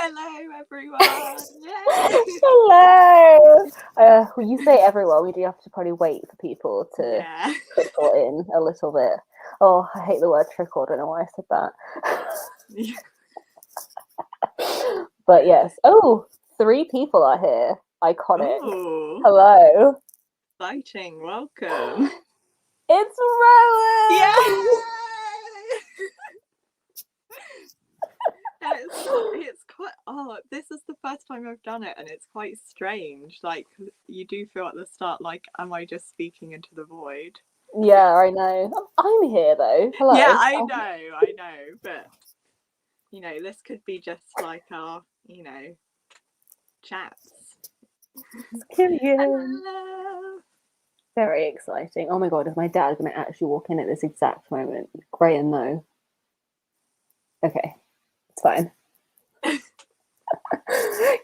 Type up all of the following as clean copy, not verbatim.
Hello, everyone. Yay. Hello. When you say everyone, we do have to probably wait for people to trickle in a little bit. Oh, I hate the word trickle. I don't know why I said that. But yes. Oh, 3 people are here. Iconic. Ooh. Hello. Exciting. Welcome. It's Rowan. Yeah. It's quite. Oh, this is the first time I've done it, and it's quite strange. Like, you do feel at the start, like, am I just speaking into the void? Yeah, I know. I'm here though. Hello. Yeah, I know, but this could be just like our, chats. Hello. Very exciting. Oh my god, is my dad going to actually walk in at this exact moment? Great and no. Okay, it's fine.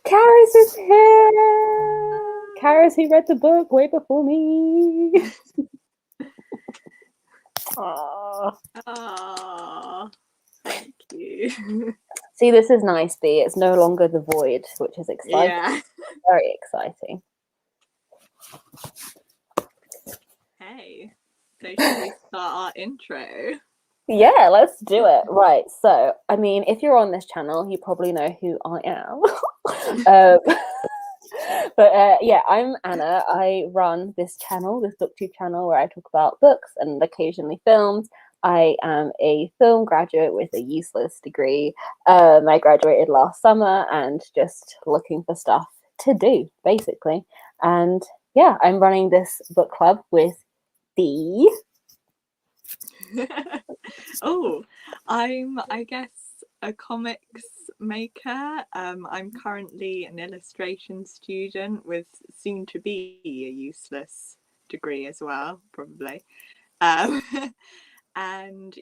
Karis is here! Karis, he read the book way before me. Aww. Thank you. See, this is nice, B. It's no longer the void, which is exciting. Yeah. Very exciting. Hey, so should we start our intro? Yeah, let's do it. Right, so, I mean, if you're on this channel, you probably know who I am. But yeah, I'm Anna. I run this channel, this booktube channel, where I talk about books and occasionally films. I am a film graduate with a useless degree. I graduated last summer and just looking for stuff to do, basically. And yeah, I'm running this book club with B. Oh, I guess, a comics maker. I'm currently an illustration student with soon to be a useless degree as well, probably. And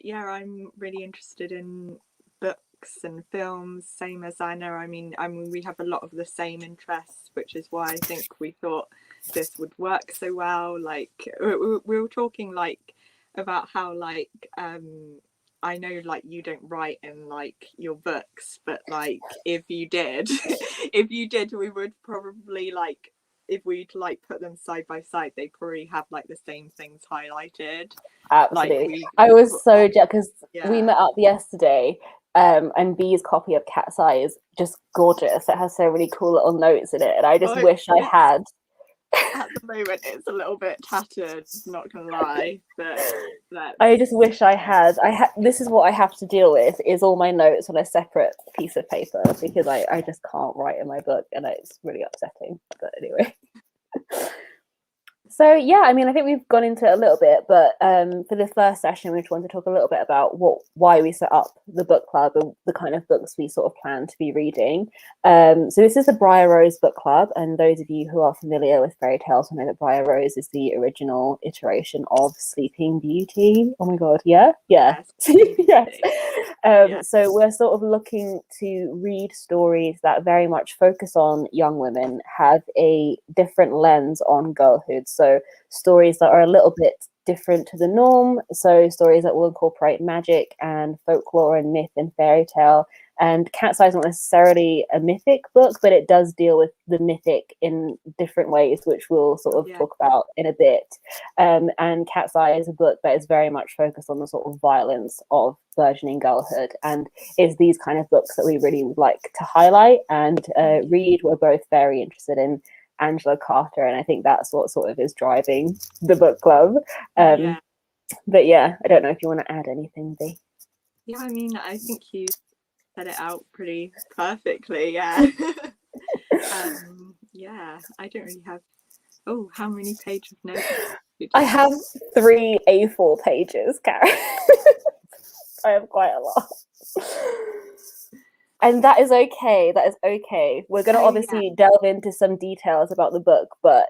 yeah, I'm really interested in books and films, same as Anna. I mean, we have a lot of the same interests, which is why I think we thought this would work so well. Like, we were talking like about how like I know like you don't write in like your books, but like if you did we would probably like, if we'd like put them side by side, they probably have like the same things highlighted. Absolutely. Like I was so jealous because we yeah. met up yesterday, and B's copy of Cat's Eye is just gorgeous. It has so many cool little notes in it, and I just wish I had. At the moment, it's a little bit tattered, not gonna lie, but I just wish I had. This is what I have to deal with, is all my notes on a separate piece of paper, because I just can't write in my book, and it's really upsetting. But anyway. So yeah, I mean, I think we've gone into it a little bit, but for this first session, we just want to talk a little bit about why we set up the book club and the kind of books we sort of plan to be reading. So this is the Briar Rose book club, and those of you who are familiar with fairy tales will know that Briar Rose is the original iteration of Sleeping Beauty. Oh my god, yeah. Yes. So we're sort of looking to read stories that very much focus on young women, have a different lens on girlhood. So stories that are a little bit different to the norm. So stories that will incorporate magic and folklore and myth and fairy tale. And Cat's Eye is not necessarily a mythic book, but it does deal with the mythic in different ways, which we'll sort of talk about in a bit. And Cat's Eye is a book that is very much focused on the sort of violence of burgeoning girlhood, and is these kind of books that we really would like to highlight and read. We're both very interested in Angela Carter, and I think that's what sort of is driving the book club. But yeah, I don't know if you want to add anything, B. Yeah, I mean, I think you set it out pretty perfectly. Yeah. Yeah, I don't really have. Oh, how many pages of notes? I have 3 A4 pages, Karen. I have quite a lot. And that is okay. That is okay. We're going to obviously delve into some details about the book, but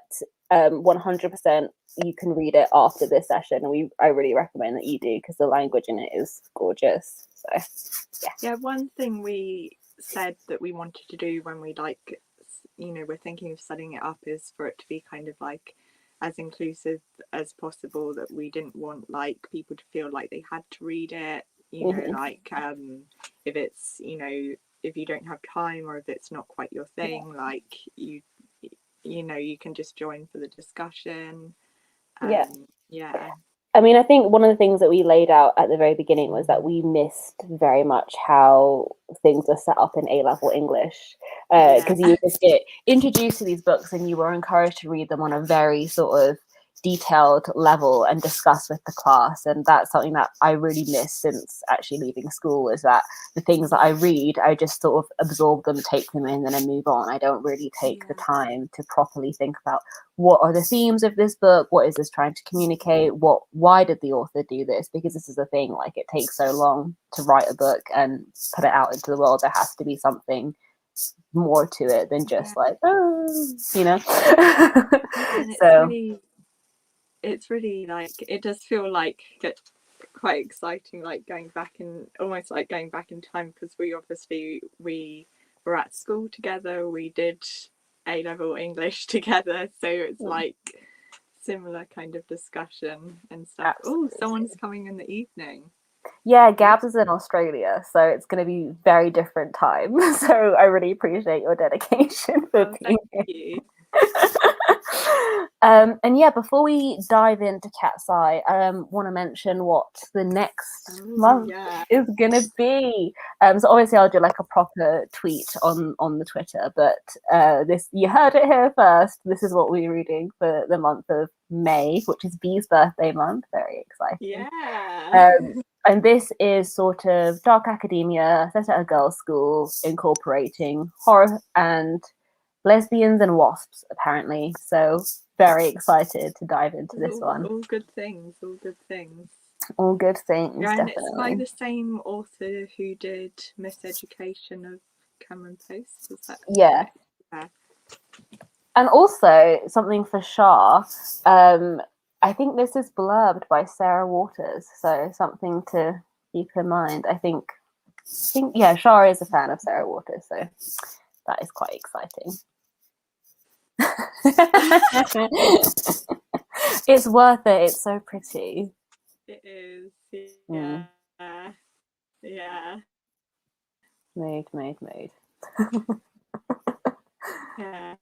100% you can read it after this session. And I really recommend that you do, because the language in it is gorgeous. So, yeah. One thing we said that we wanted to do when we we're thinking of setting it up, is for it to be kind of like as inclusive as possible, that we didn't want like people to feel like they had to read it. Like if it's if you don't have time, or if it's not quite your thing, like you know, you can just join for the discussion. Yeah. Yeah. I mean, I think one of the things that we laid out at the very beginning was that we missed very much how things were set up in A-level English, because you just get introduced to these books and you were encouraged to read them on a very sort of detailed level and discuss with the class. And that's something that I really miss since actually leaving school, is that the things that I read, I just sort of absorb them, take them in, and then move on. I don't really take the time to properly think about what are the themes of this book, what is this trying to communicate, why did the author do this? Because this is the thing, like, it takes so long to write a book and put it out into the world. There has to be something more to it than just like, you know. And So it's really like, it does feel like quite exciting, like going back in, almost like going back in time, because we were at school together, we did A-level English together, so it's like similar kind of discussion and stuff. Oh, someone's coming in the evening. Yeah, Gabs is in Australia, so it's going to be very different time. So I really appreciate your dedication for being thank here. you. And yeah, before we dive into Cat's Eye, I want to mention what the next month is gonna be. So obviously I'll do like a proper tweet on the Twitter, but this, you heard it here first. This is what we're reading for the month of May, which is Bee's birthday month. Very exciting. And this is sort of dark academia set at a girls' school, incorporating horror and lesbians and wasps, apparently. So very excited to dive into this one. All good things. All good things. All good things. Yeah, and definitely. it's by the same author who did Miseducation of Cameron Post. Was that? Yeah. And also something for Shah. I think this is blurbed by Sarah Waters, so something to keep in mind. I think yeah, Shah is a fan of Sarah Waters, so that is quite exciting. It's worth it. It's so pretty. It is. Yeah. Yeah. Mood. Yeah.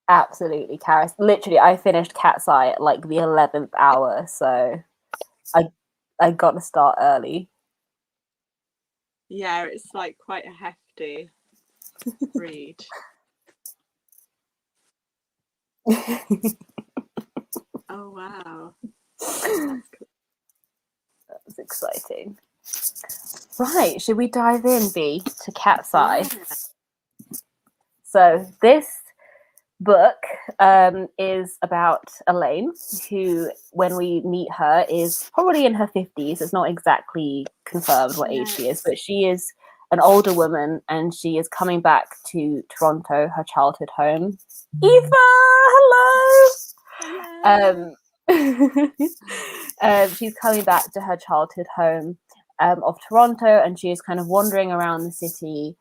Absolutely, Karis. Literally, I finished Cat's Eye at like the 11th hour, so I got to start early. Yeah, it's like quite a hefty read. Oh wow. That's cool. That's exciting. Right, should we dive in, B, to Cat's Eye? Yeah. So this book is about Elaine, who, when we meet her, is probably in her 50s. It's not exactly confirmed what age she is, but she is an older woman, and she is coming back to Toronto, her childhood home. Eva, hello! She's coming back to her childhood home of Toronto, and she is kind of wandering around the city,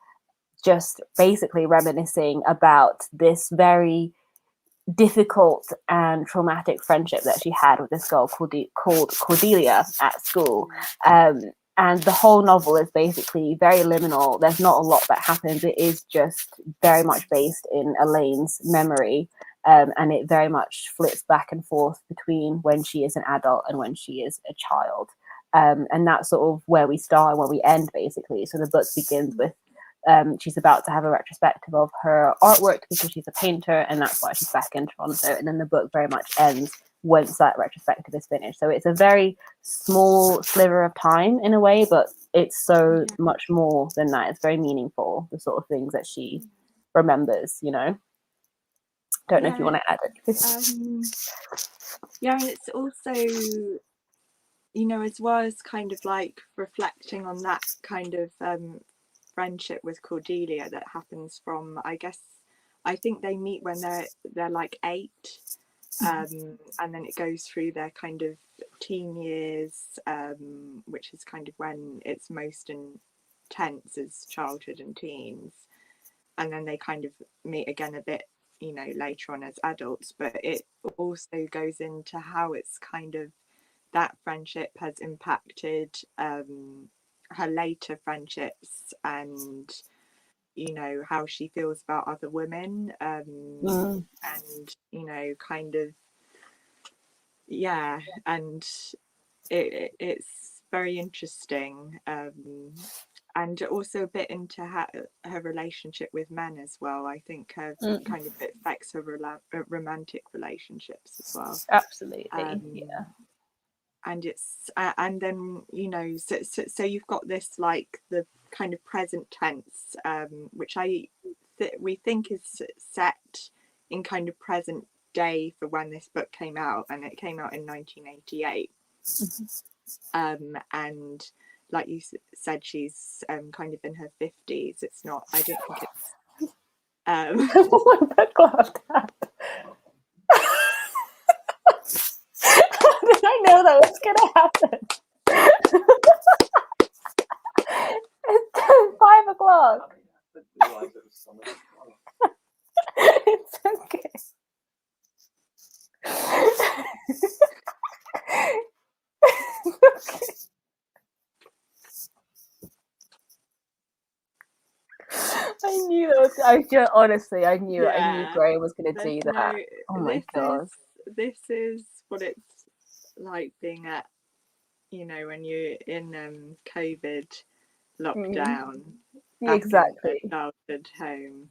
just basically reminiscing about this very difficult and traumatic friendship that she had with this girl called Cordelia at school. And the whole novel is basically very liminal. There's not a lot that happens. It is just very much based in Elaine's memory. And it very much flips back and forth between when she is an adult and when she is a child. And that's sort of where we start and where we end, basically. So the book begins with she's about to have a retrospective of her artwork because she's a painter, and that's why she's back in Toronto. And then the book very much ends once that retrospective is finished. So it's a very small sliver of time in a way, but it's so much more than that. It's very meaningful, the sort of things that she remembers, you know. Don't know if you want to add it. Yeah, and it's also, you know, as well as kind of like reflecting on that kind of friendship with Cordelia that happens from, I think they meet when they're like 8, and then it goes through their kind of teen years, which is kind of when it's most intense as childhood and teens, and then they kind of meet again a bit, you know, later on as adults. But it also goes into how it's kind of, that friendship has impacted her later friendships and, you know, how she feels about other women, and, you know, kind of, yeah, and it's very interesting, and also a bit into her relationship with men as well. I think her kind of affects her romantic relationships as well. Absolutely, yeah. And it's and then, you know, so you've got this like the kind of present tense, which we think is set in kind of present day for when this book came out, and it came out in 1988. And like you said, she's kind of in her 50s. It's not, I don't think it's Oh my God. How did I know that was gonna happen? It's 5 o'clock. It's okay. Okay. I knew that was, honestly, I knew Gray was going to do that. Oh my God. This is what it's like being at, you know, when you're in COVID lockdown. Exactly. In a childhood home.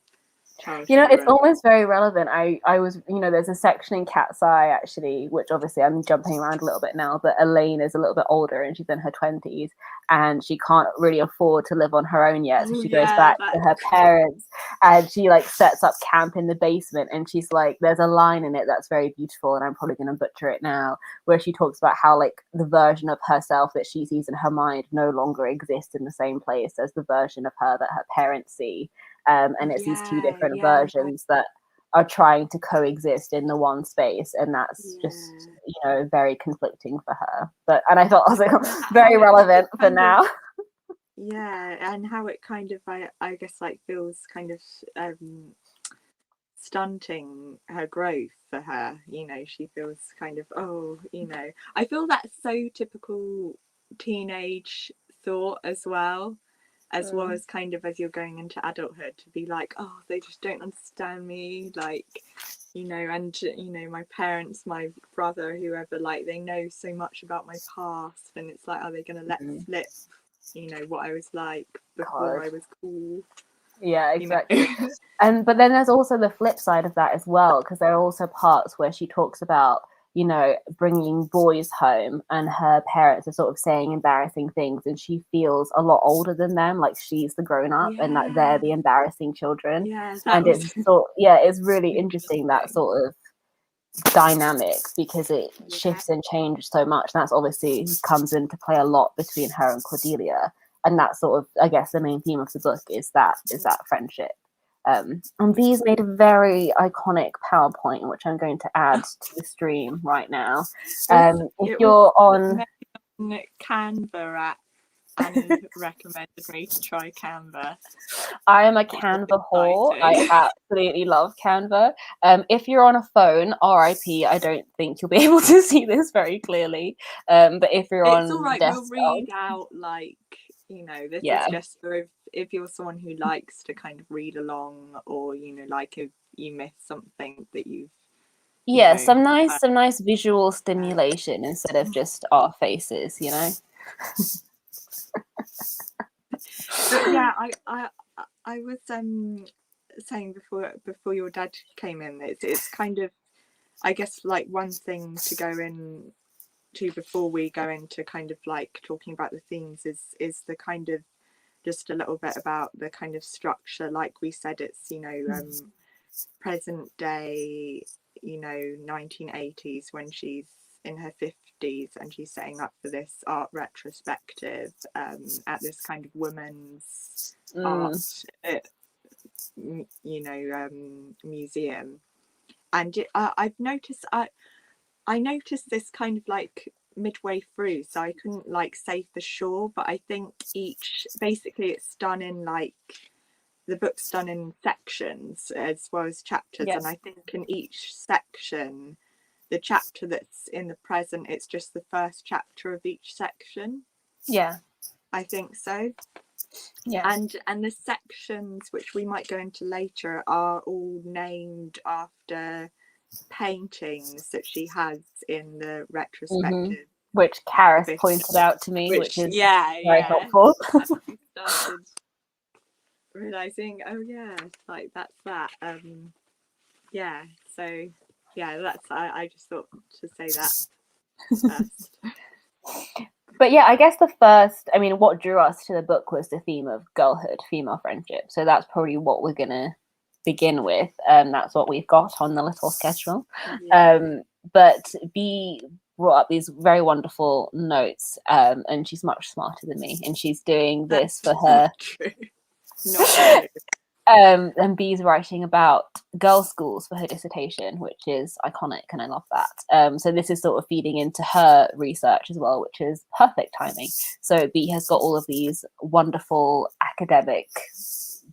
You know, it's almost very relevant. I was, you know, there's a section in Cat's Eye, actually, which obviously I'm jumping around a little bit now, but Elaine is a little bit older and she's in her 20s and she can't really afford to live on her own yet. So she goes back to her parents and she like sets up camp in the basement, and she's like, there's a line in it that's very beautiful, and I'm probably going to butcher it now, where she talks about how like the version of herself that she sees in her mind no longer exists in the same place as the version of her that her parents see. And it's these two different versions that are trying to coexist in the one space, and that's just, you know, very conflicting for her. And I thought, I was like, very relevant for now. And how it kind of, I guess, like feels kind of stunting her growth for her. You know, she feels kind of, oh, you know, I feel that's so typical teenage thought as well as kind of as you're going into adulthood, to be like, oh, they just don't understand me, like, you know, and, you know, my parents, my brother, whoever, like, they know so much about my past, and it's like, are they going to let slip, you know, what I was like before I was cool? Yeah, exactly. But then there's also the flip side of that as well, because there are also parts where she talks about, you know, bringing boys home and her parents are sort of saying embarrassing things, and she feels a lot older than them, like she's the grown-up and that they're the embarrassing children. And it's really interesting, that sort of dynamic, because it shifts and changes so much, and that's obviously comes into play a lot between her and Cordelia. And that's sort of, I guess, the main theme of the book is that friendship. And Bees made a very iconic PowerPoint, which I'm going to add to the stream right now. If you're on Canva app, Annie recommended me to try Canva. I am a Canva whore. I absolutely love Canva. If you're on a phone, RIP, I don't think you'll be able to see this very clearly. But if you're on all right, desktop, we'll read out, like, you know, this is just for if you're someone who likes to kind of read along, or, you know, like if you miss something that you've some nice visual stimulation instead of just our faces, you know. But yeah, I was saying before your dad came in, it's kind of, I guess, like one thing to go in to before we go into kind of like talking about the themes is the kind of just a little bit about the kind of structure. Like we said, it's, you know, present day, you know, 1980s, when she's in her 50s and she's setting up for this art retrospective at this kind of women's art, you know, museum. And I've noticed, I noticed this kind of like midway through, so I couldn't like say for sure, but I think basically it's done in like, the book's done in sections as well as chapters, and I think in each section, the chapter that's in the present, it's just the first chapter of each section. I think so. Yeah. And the sections, which we might go into later, are all named after paintings that she has in the retrospective. Which Karis pointed out to me, which is very helpful. I started realizing, oh yeah, like that's that. Yeah, so yeah, that's I just thought to say that first. But yeah, I guess what drew us to the book was the theme of girlhood, female friendship. So that's probably what we're gonna begin with. That's what we've got on the little schedule. Yeah. But B brought up these very wonderful notes, and she's much smarter than me, and she's doing this for her. Not true. And B's writing about girls' schools for her dissertation, which is iconic, and I love that. So this is sort of feeding into her research as well, which is perfect timing. So B has got all of these wonderful academic,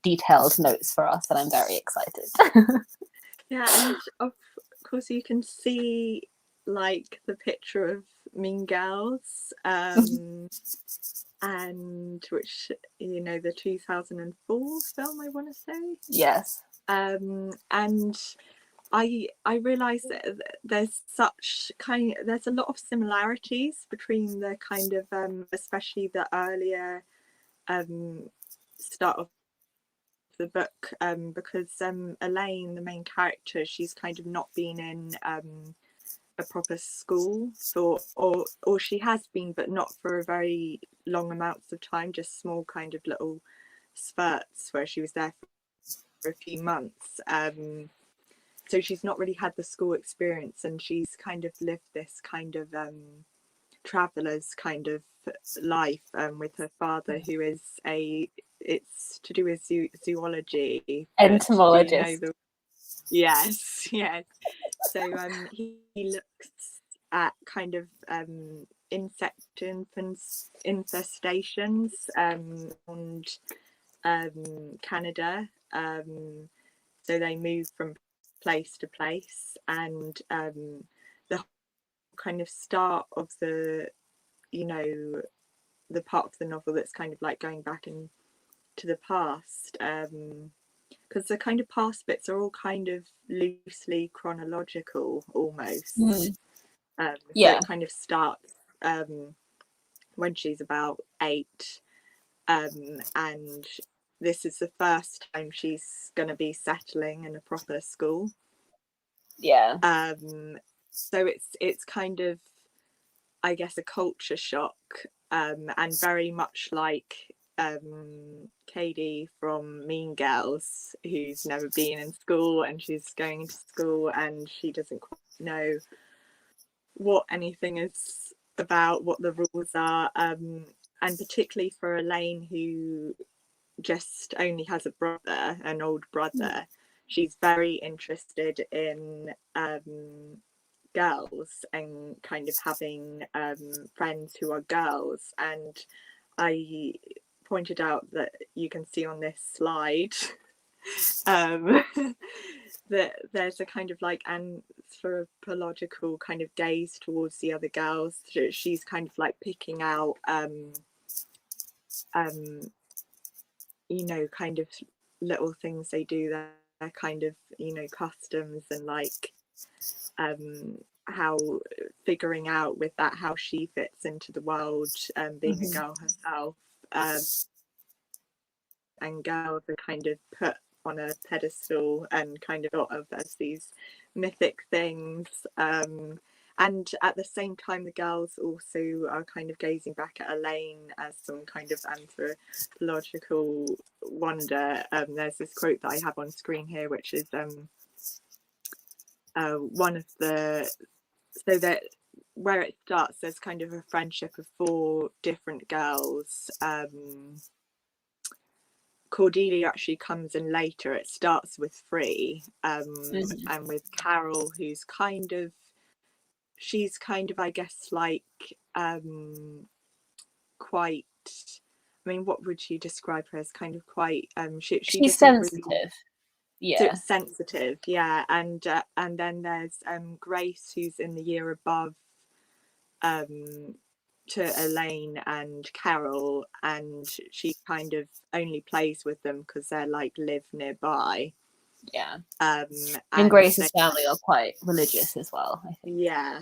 detailed notes for us, and I'm very excited. Yeah, and of course you can see like the picture of Mean Girls, and which, you know, the 2004 film, I want to say. Yes. And I realised that there's a lot of similarities between the kind of especially the earlier start of the book, because Elaine, the main character, she's kind of not been in a proper school or she has been, but not for a very long amounts of time, just small kind of little spurts where she was there for a few months. So she's not really had the school experience, and she's kind of lived this kind of traveler's kind of life with her father, who is it's to do with zoology, Entomologist. Yes. So he looks at kind of insect infestations and Canada. So they move from place to place, and the kind of start of the, you know, the part of the novel that's kind of like going back into the past, because the kind of past bits are all kind of loosely chronological almost. So it kind of starts when she's about 8, and this is the first time she's going to be settling in a proper school. So it's kind of, I guess, a culture shock, and very much like Katie from Mean Girls, who's never been in school, and she's going into school and she doesn't quite know what anything is about, what the rules are, and particularly for Elaine, who just only has a brother, an old brother. She's very interested in girls and kind of having friends who are girls. And I pointed out that you can see on this slide that there's a kind of like anthropological kind of gaze towards the other girls. She's kind of like picking out you know, kind of little things they do, their kind of, you know, customs, and like how figuring out with that how she fits into the world, being a girl herself, and girls are kind of put on a pedestal and kind of thought of as these mythic things, and at the same time the girls also are kind of gazing back at Elaine as some kind of anthropological wonder. There's this quote that I have on screen here, which is one of the, so that where it starts, there's kind of a friendship of 4 different girls. Cordelia actually comes in later. It starts with 3, and with Carol, who's kind of, she's kind of, I guess, like quite, I mean, what would you describe her as? Kind of quite she's sensitive. Really, so sensitive, yeah. And then there's Grace, who's in the year above to Elaine and Carol, and she kind of only plays with them because they're like live nearby. Yeah. And Grace's family are quite religious as well, I think. Yeah,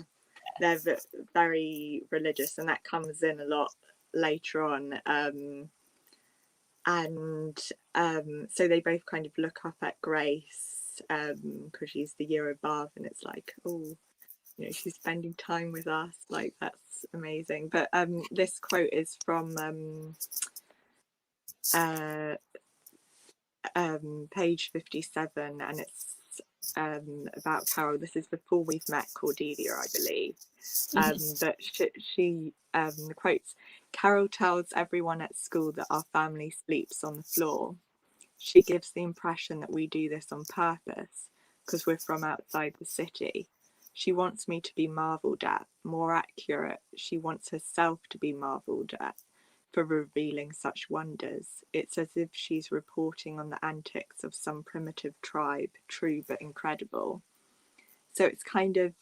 they're very religious, and that comes in a lot later on. So they both kind of look up at Grace because she's the year above, and it's like, oh, you know, she's spending time with us, like that's amazing. But this quote is from page 57, and it's about Carol. This is before we've met Cordelia, I believe. But she quotes, Carol tells everyone at school that our family sleeps on the floor. She gives the impression that we do this on purpose because we're from outside the city. She wants me to be marvelled at. More accurate, she wants herself to be marvelled at for revealing such wonders. It's as if she's reporting on the antics of some primitive tribe, true but incredible. So it's kind of,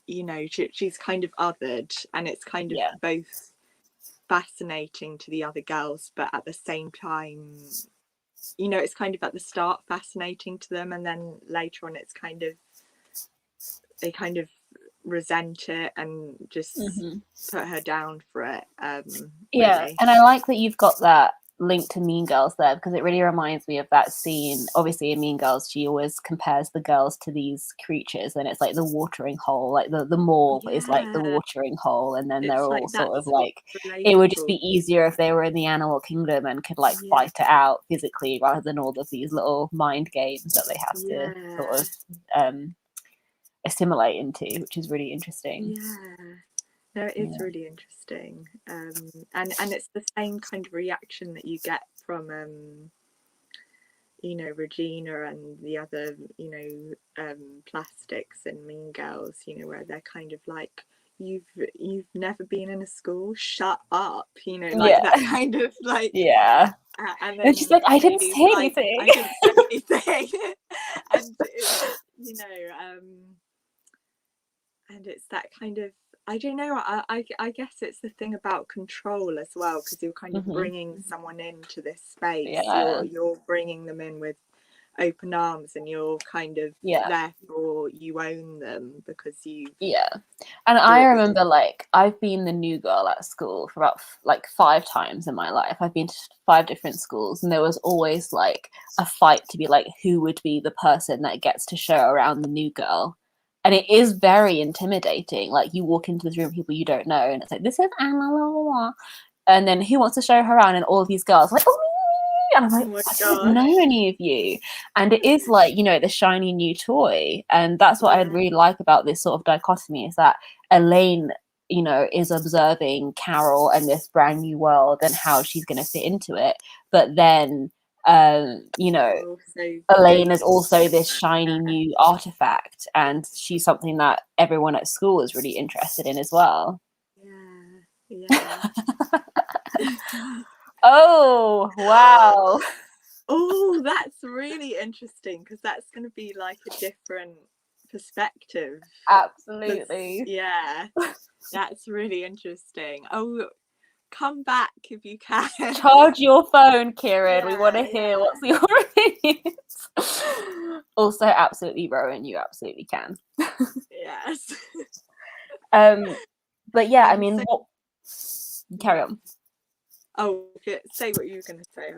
you know, she's kind of othered, and it's kind of both fascinating to the other girls, but at the same time, you know, it's kind of at the start fascinating to them, and then later on it's kind of, they kind of resent it and just put her down for it. Really. And I like that you've got that link to Mean Girls there, because it really reminds me of that scene. Obviously in Mean Girls she always compares the girls to these creatures, and it's like the watering hole, like the mall is like the watering hole, and then they're all sort of like, it would just be easier if they were in the animal kingdom and could like fight it out physically rather than all of these little mind games that they have to sort of assimilate into, which is really interesting. No, it is really interesting. And it's the same kind of reaction that you get from you know, Regina and the other, you know, plastics and Mean Girls, you know, where they're kind of like, you've never been in a school, shut up, you know, like that kind of like, and then she's like, I didn't say anything. I didn't say anything. And it's, you know, and it's that kind of, I don't know, I guess it's the thing about control as well, because you're kind of bringing someone into this space. You're bringing them in with open arms, and you're kind of therefore you own them because you and I remember, like, I've been the new girl at school for about like 5 times in my life. I've been to 5 different schools, and there was always like a fight to be like, who would be the person that gets to show around the new girl. And it is very intimidating. Like, you walk into this room of people you don't know, and it's like, this is Anna, and then who wants to show her around? And all of these girls are like, oh, and I'm like, I don't know any of you. And it is like, you know, the shiny new toy. And that's what I really like about this sort of dichotomy, is that Elaine, you know, is observing Carol and this brand new world and how she's going to fit into it. But then, you know, Elaine is also this shiny new artifact, and she's something that everyone at school is really interested in as well. Oh, wow. Oh, that's really interesting, because that's going to be like a different perspective. Absolutely. Yeah, that's really interesting. Oh, come back if you can. Charge your phone, Kieran. We want to hear what's your opinions. Also, absolutely, Rowan, you absolutely can. Yes. But yeah, I mean, carry on. Oh, say what you were going to say.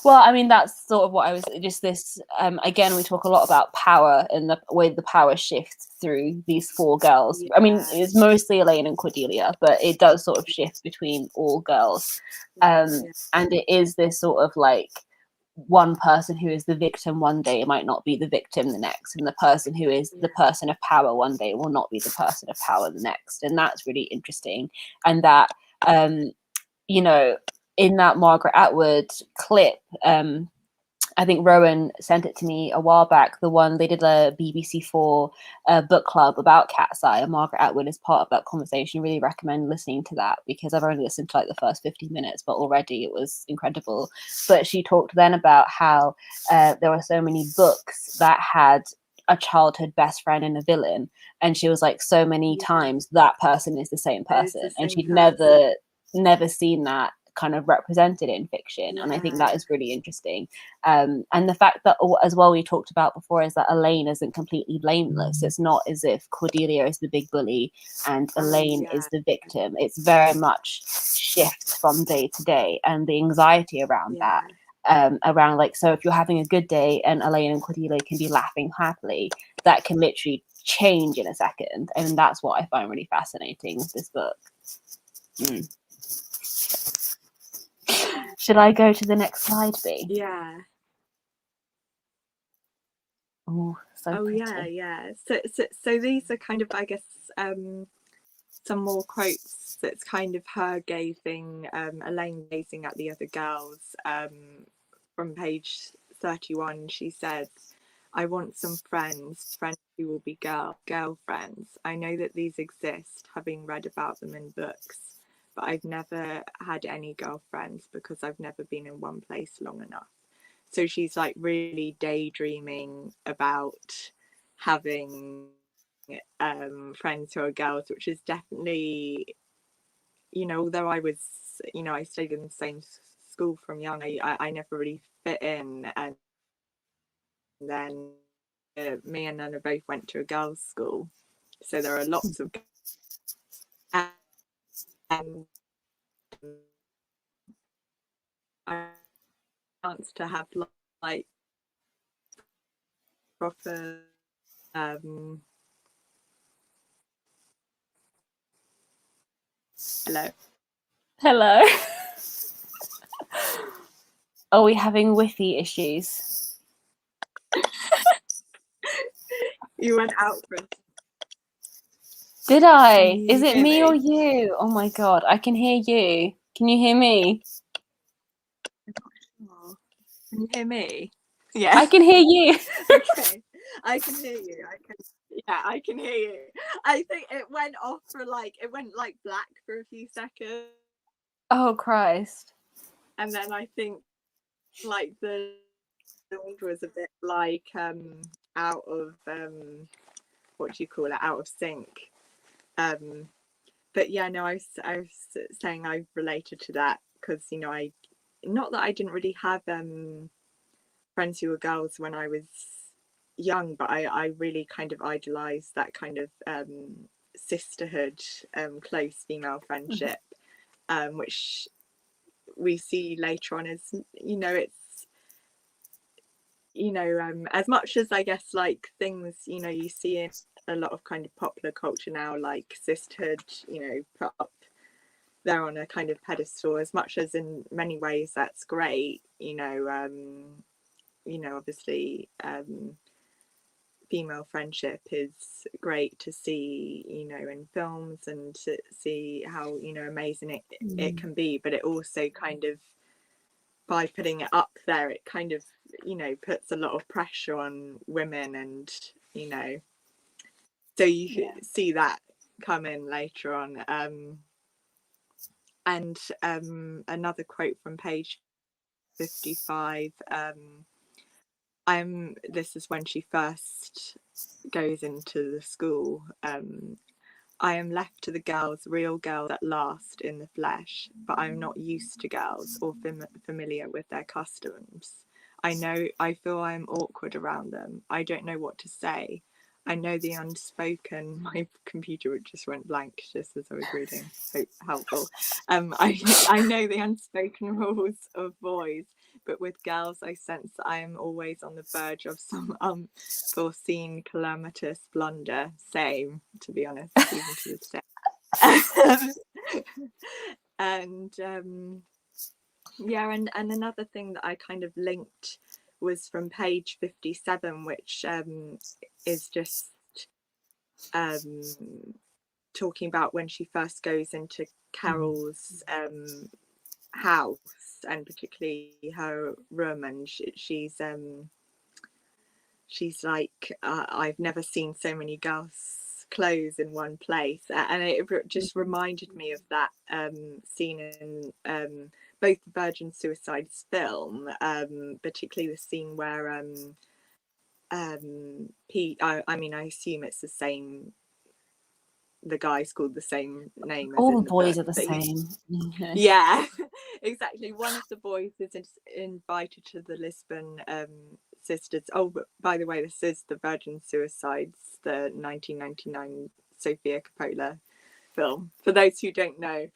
Well, I mean, that's sort of what I was just this. Again, we talk a lot about power and the way the power shifts through these 4 girls. I mean, it's mostly Elaine and Cordelia, but it does sort of shift between all girls. And it is this sort of like, one person who is the victim one day might not be the victim the next, and the person who is the person of power one day will not be the person of power the next. And that's really interesting. And that, you know, in that Margaret Atwood clip, I think Rowan sent it to me a while back, the one they did a BBC4 book club about Cat's Eye, and Margaret Atwood is part of that conversation. Really recommend listening to that, because I've only listened to like the first 50 minutes, but already it was incredible. But she talked then about how there were so many books that had a childhood best friend and a villain, and she was like, so many times that person is the same person, and she'd never seen that kind of represented in fiction. And I think that is really interesting. And the fact that, as well, we talked about before, is that Elaine isn't completely blameless. It's not as if Cordelia is the big bully and Elaine is the victim. It's very much shifts from day to day, and the anxiety around that, around like, so if you're having a good day and Elaine and Cordelia can be laughing happily, that can literally change in a second. And that's what I find really fascinating with this book. Should I go to the next slide, B? Yeah. Oh, so pretty. Yeah. So these are kind of, I guess, some more quotes. That's kind of her gazing, Elaine gazing at the other girls. From page 31, she says, "I want some friends who will be girlfriends. I know that these exist, having read about them in books, but I've never had any girlfriends because I've never been in one place long enough." So she's like really daydreaming about having friends who are girls, which is definitely, although I was, I stayed in the same school from young, I never really fit in. And then me and Nana both went to a girls' school, so there are lots of and I chance to have like proper hello. Are we having Wi-Fi issues? You went out for it. Did I? Is it me or you? Oh my god, I can hear you. Can you hear me? Can you hear me? Yeah, I can hear you. Okay, I can hear you. I can hear you. I think it went off for like, it went like black for a few seconds. Oh Christ. And then I think like the sound was a bit like out of what do you call it, out of sync. But yeah, no, I was saying I related to that because, I, not that I didn't really have friends who were girls when I was young, but I really kind of idolized that kind of sisterhood, close female friendship, which we see later on as, it's, as much as I guess like things, you see in a lot of kind of popular culture now, like sisterhood, put up there on a kind of pedestal, as much as in many ways that's great, obviously female friendship is great to see, in films, and to see how, amazing it can be, but it also kind of, by putting it up there, it kind of, puts a lot of pressure on women, and, so you see that come in later on. And another quote from page 55, this is when she first goes into the school. "I am left to the girls, real girls at last in the flesh, but I'm not used to girls or familiar with their customs. I feel I'm awkward around them. I don't know what to say. I know the unspoken," my computer just went blank just as I was reading, so helpful. I know the unspoken rules of boys, but with girls I sense I am always on the verge of some unforeseen calamitous blunder. Same, to be honest, even to this day. And and another thing that I kind of linked was from page 57, which is just talking about when she first goes into Carol's house, and particularly her room, and she's like, "I've never seen so many girls' clothes in one place," and it just reminded me of that scene in both the Virgin Suicides film, particularly the scene where Pete, I mean, I assume it's the same. The guy's called the same name as All in the the boys book, are the but same. yeah, exactly. One of the boys is invited to the Lisbon Sisters. Oh, but by the way, this is the Virgin Suicides, the 1999 Sofia Coppola film. For those who don't know,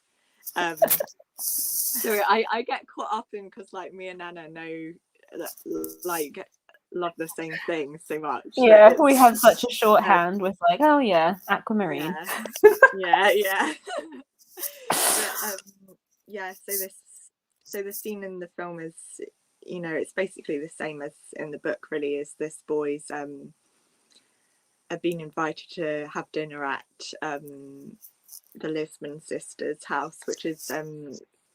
so I get caught up in, because like me and Nana know like love the same thing so much. Yeah, we have such a shorthand with like, oh yeah, aquamarine. Yeah. But yeah, so the scene in the film is, you know, it's basically the same as in the book. Really, is this boys have been invited to have dinner at the Lisbon Sisters' house, which is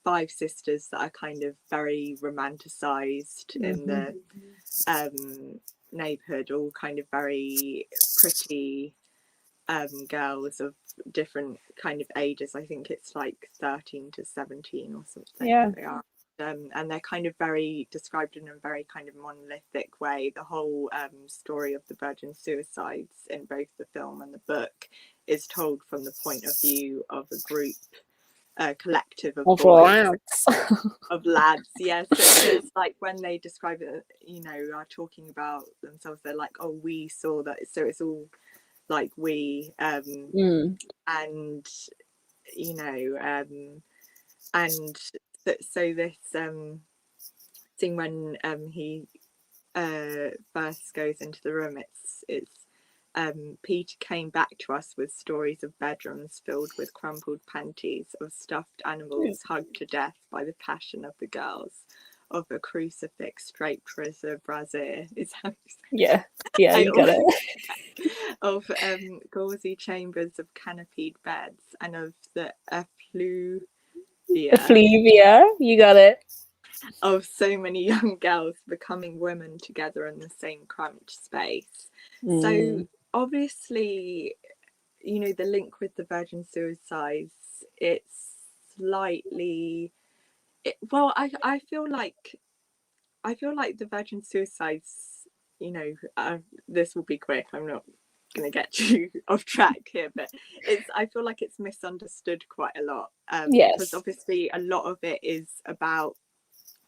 5 sisters that are kind of very romanticized in the neighborhood, all kind of very pretty girls of different kind of ages. I think it's like 13 to 17 or something. Yeah. They are. And they're kind of very described in a very kind of monolithic way. The whole story of the Virgin Suicides in both the film and the book is told from the point of view of a group, a collective of boys, of lads. Yes, so it's like when they describe it, you know, are talking about themselves, they're like, oh, we saw that. So it's all like we, and you know, and so this thing when he first goes into the room, it's Peter came back to us with stories of bedrooms filled with crumpled panties, of stuffed animals hugged to death by the passion of the girls, of a crucifix draped with a brazier. Is how yeah, you got it. Of gauzy chambers of canopied beds, and of the effluvia, you got it. of so many young girls becoming women together in the same cramped space. So obviously, you know, the link with the Virgin Suicides, it's slightly, well, I feel like the Virgin Suicides, you know, this will be quick, I'm not going to get too off track here, but I feel like it's misunderstood quite a lot, because obviously a lot of it is about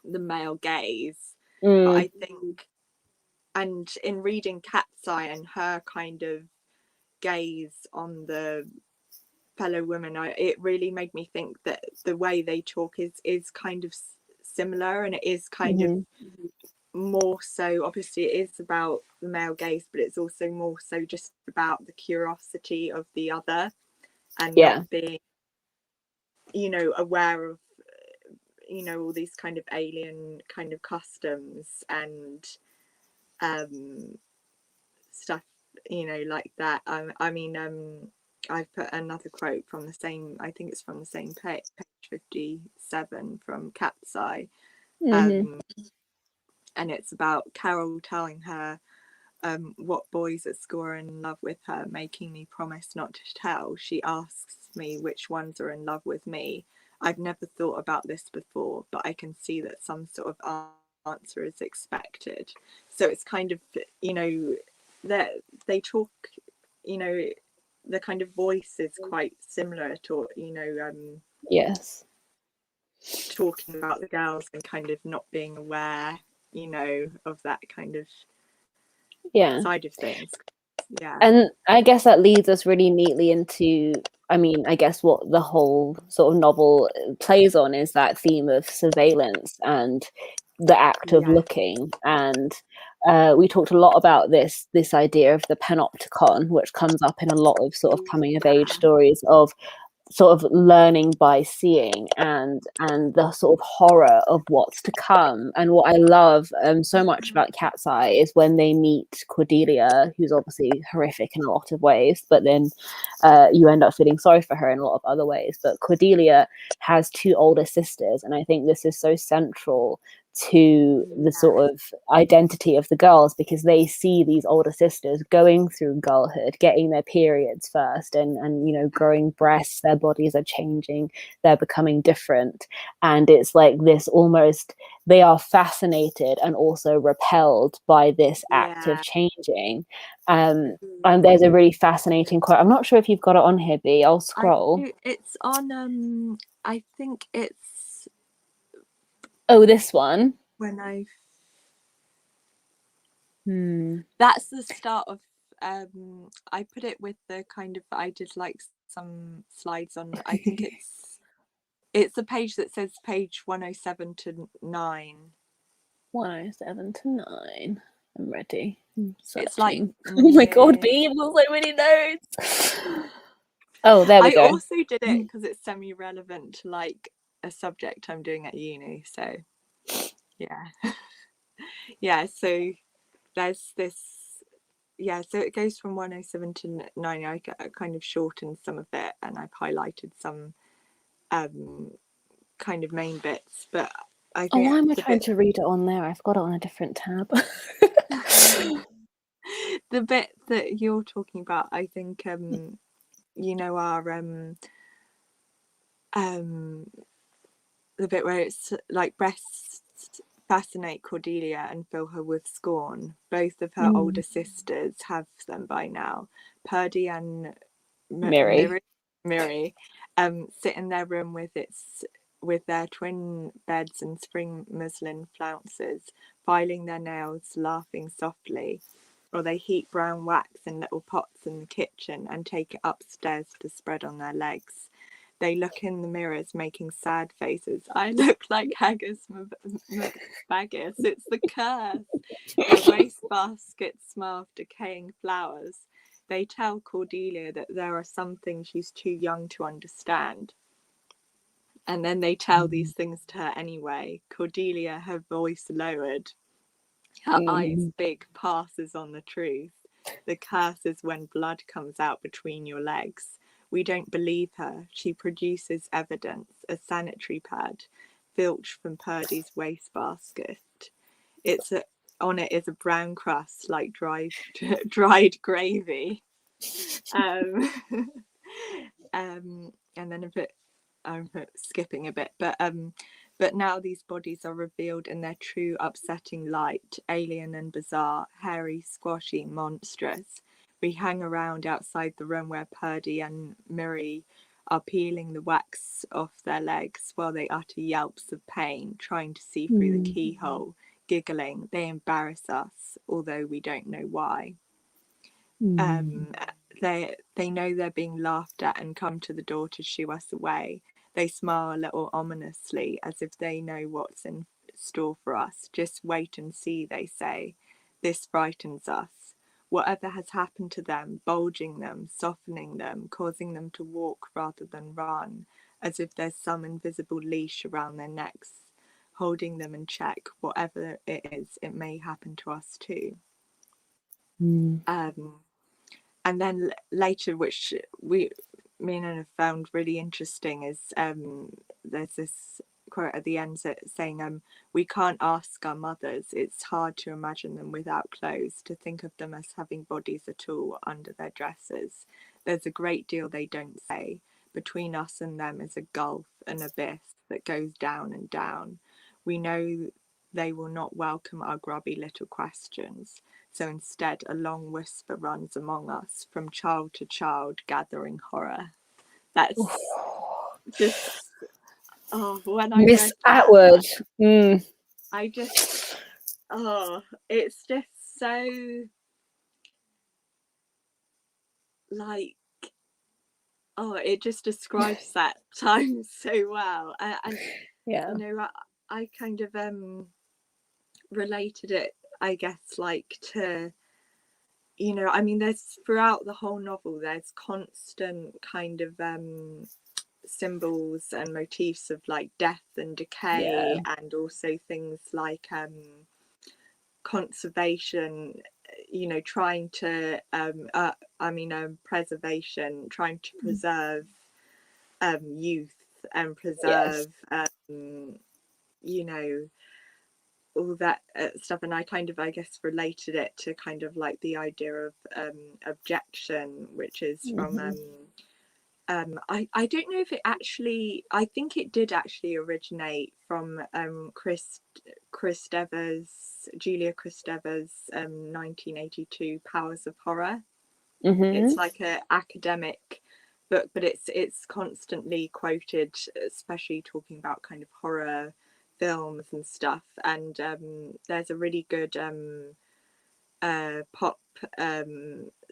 the male gaze, but I think, and in reading Cat's Eye and her kind of gaze on the fellow women, it really made me think that the way they talk is kind of similar, and it is kind of more so, obviously it is about the male gaze, but it's also more so just about the curiosity of the other, and not being, you know, aware of, you know, all these kind of alien kind of customs and stuff, you know, like that. I mean, I've put another quote from the same, I think it's from the same page 57 from Cat's Eye, and it's about Carol telling her what boys at school are in love with her, making me promise not to tell. She asks me which ones are in love with me. I've never thought about this before, but I can see that some sort of answer is expected. So it's kind of, you know, that they talk, you know, the kind of voice is quite similar to, you know, talking about the girls and kind of not being aware, you know, of that kind of side of things. Yeah. And I guess that leads us really neatly into, I mean, I guess what the whole sort of novel plays on is that theme of surveillance and the act of looking. And we talked a lot about this idea of the Panopticon, which comes up in a lot of sort of coming of eye stories of sort of learning by seeing, and the sort of horror of what's to come. And what I love so much about Cat's Eye is when they meet Cordelia, who's obviously horrific in a lot of ways, but then you end up feeling sorry for her in a lot of other ways. But Cordelia has 2 older sisters, and I think this is so central to the sort of identity of the girls, because they see these older sisters going through girlhood, getting their periods first, and you know, growing breasts, their bodies are changing, they're becoming different, and it's like this almost, they are fascinated and also repelled by this act of changing. And there's a really fascinating quote. I'm not sure if you've got it on here, B. I'll scroll. It's on I think it's This one. when that's the start of I put it with the kind of, I did like some slides on, I think it's a page that says page 107 to 9. 107 to 9. I'm ready. It's like oh my god, B, you've got so many notes. Oh, there we go. I also did it because it's semi-relevant to like a subject I'm doing at uni. So yeah. So there's this. Yeah, so it goes from 107 to 9. I kind of shortened some of it, and I've highlighted some kind of main bits. But I think why am I trying to read it on there? I've got it on a different tab. The bit that you're talking about, I think, you know, our the bit where it's like breasts fascinate Cordelia and fill her with scorn. Both of her older sisters have them by now. Purdy and Miri sit in their room with their twin beds and spring muslin flounces, filing their nails, laughing softly, or they heat brown wax in little pots in the kitchen and take it upstairs to spread on their legs. They look in the mirrors, making sad faces. I look like Haggis McBaggis. It's the curse. Their waste baskets smell of decaying flowers. They tell Cordelia that there are some things she's too young to understand. And then they tell these things to her anyway. Cordelia, her voice lowered, her eyes big, passes on the truth. The curse is when blood comes out between your legs. We don't believe her. She produces evidence, a sanitary pad, filched from Purdy's wastebasket. On it is a brown crust like dried gravy. And then a bit, I'm skipping a bit, but now these bodies are revealed in their true upsetting light, alien and bizarre, hairy, squashy, monstrous. We hang around outside the room where Purdy and Miri are peeling the wax off their legs while they utter yelps of pain, trying to see through the keyhole, giggling. They embarrass us, although we don't know why. They know they're being laughed at and come to the door to shoo us away. They smile a little ominously, as if they know what's in store for us. Just wait and see, they say. This frightens us. Whatever has happened to them, bulging them, softening them, causing them to walk rather than run, as if there's some invisible leash around their necks, holding them in check. Whatever it is, it may happen to us too. And then later, which me and Anna found really interesting, is there's this quote at the end saying, we can't ask our mothers. It's hard to imagine them without clothes, to think of them as having bodies at all under their dresses. There's a great deal they don't say. Between us and them is a gulf, an abyss that goes down and down. We know they will not welcome our grubby little questions. So instead, a long whisper runs among us, from child to child, gathering horror. That's just, when I Miss read Atwood. I just, it's just so, like, it just describes that time so well. And yeah, you know, I kind of related it, I guess, like to, you know, I mean, there's throughout the whole novel, there's constant kind of symbols and motifs of like death and decay, and also things like conservation, you know, trying to preservation, trying to preserve youth and preserve you know, all that stuff, and I kind of, I guess, related it to kind of like the idea of objection, which is from I don't know if it actually, I think it did actually originate from Julia Kristeva's 1982 Powers of Horror. It's like a academic book, but it's constantly quoted, especially talking about kind of horror films and stuff. And there's a really good pop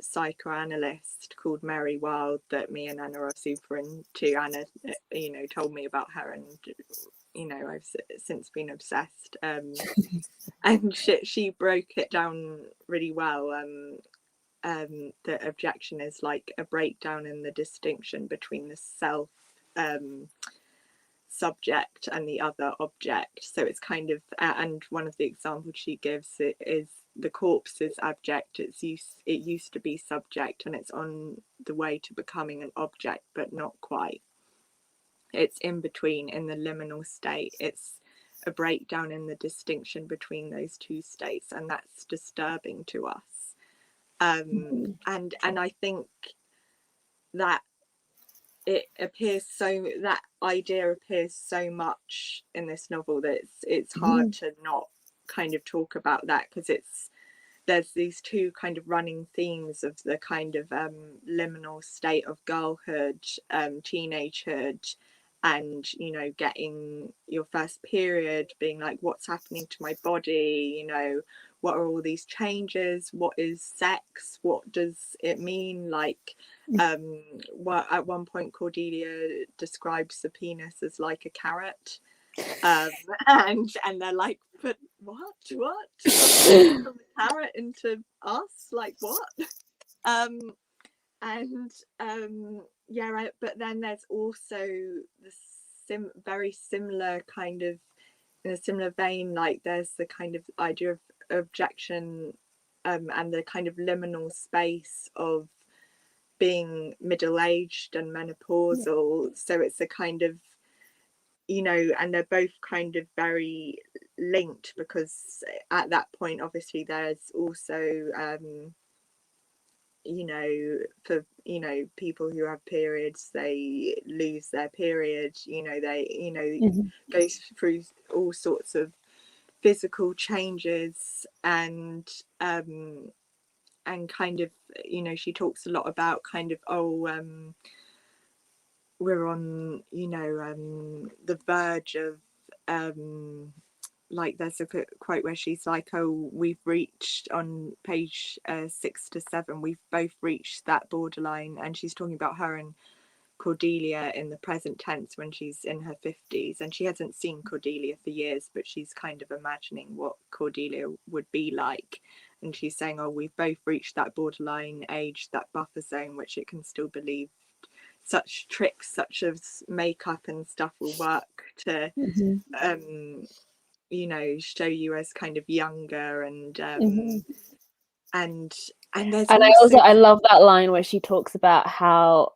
psychoanalyst called Mary Wild that me and Anna are super into. Anna, you know, told me about her, and you know, I've since been obsessed. And she broke it down really well. The objection is like a breakdown in the distinction between the self subject and the other object. So it's kind of, and one of the examples she gives is the corpse is abject. It used to be subject, and it's on the way to becoming an object, but not quite. It's in between, in the liminal state. It's a breakdown in the distinction between those two states, and that's disturbing to us. And I think that it appears so, that idea appears so much in this novel that it's hard to not kind of talk about that, because there's these two kind of running themes of the kind of liminal state of girlhood, teenagehood, and, you know, getting your first period, being like, what's happening to my body, you know, what are all these changes, what is sex, what does it mean, like what at one point Cordelia describes the penis as like a carrot, and they're like, but what from a carrot into us, like what? Yeah, right. But then there's also the very similar kind of, in a similar vein, like there's the kind of idea of objection, and the kind of liminal space of being middle-aged and menopausal. So it's a kind of, you know, and they're both kind of very linked, because at that point obviously there's also you know, for, you know, people who have periods, they lose their period, you know, they, you know, go through all sorts of physical changes, and kind of, you know, she talks a lot about kind of, we're on, you know, the verge of like there's a quote where she's like, oh, we've reached, on page 6 to 7, we've both reached that borderline, and she's talking about her and Cordelia in the present tense when she's in her 50s, and she hasn't seen Cordelia for years, but she's kind of imagining what Cordelia would be like, and she's saying, oh, we've both reached that borderline age, that buffer zone, which it can still believe such tricks such as makeup and stuff will work to you know, show you as kind of younger, and there's also I love that line where she talks about how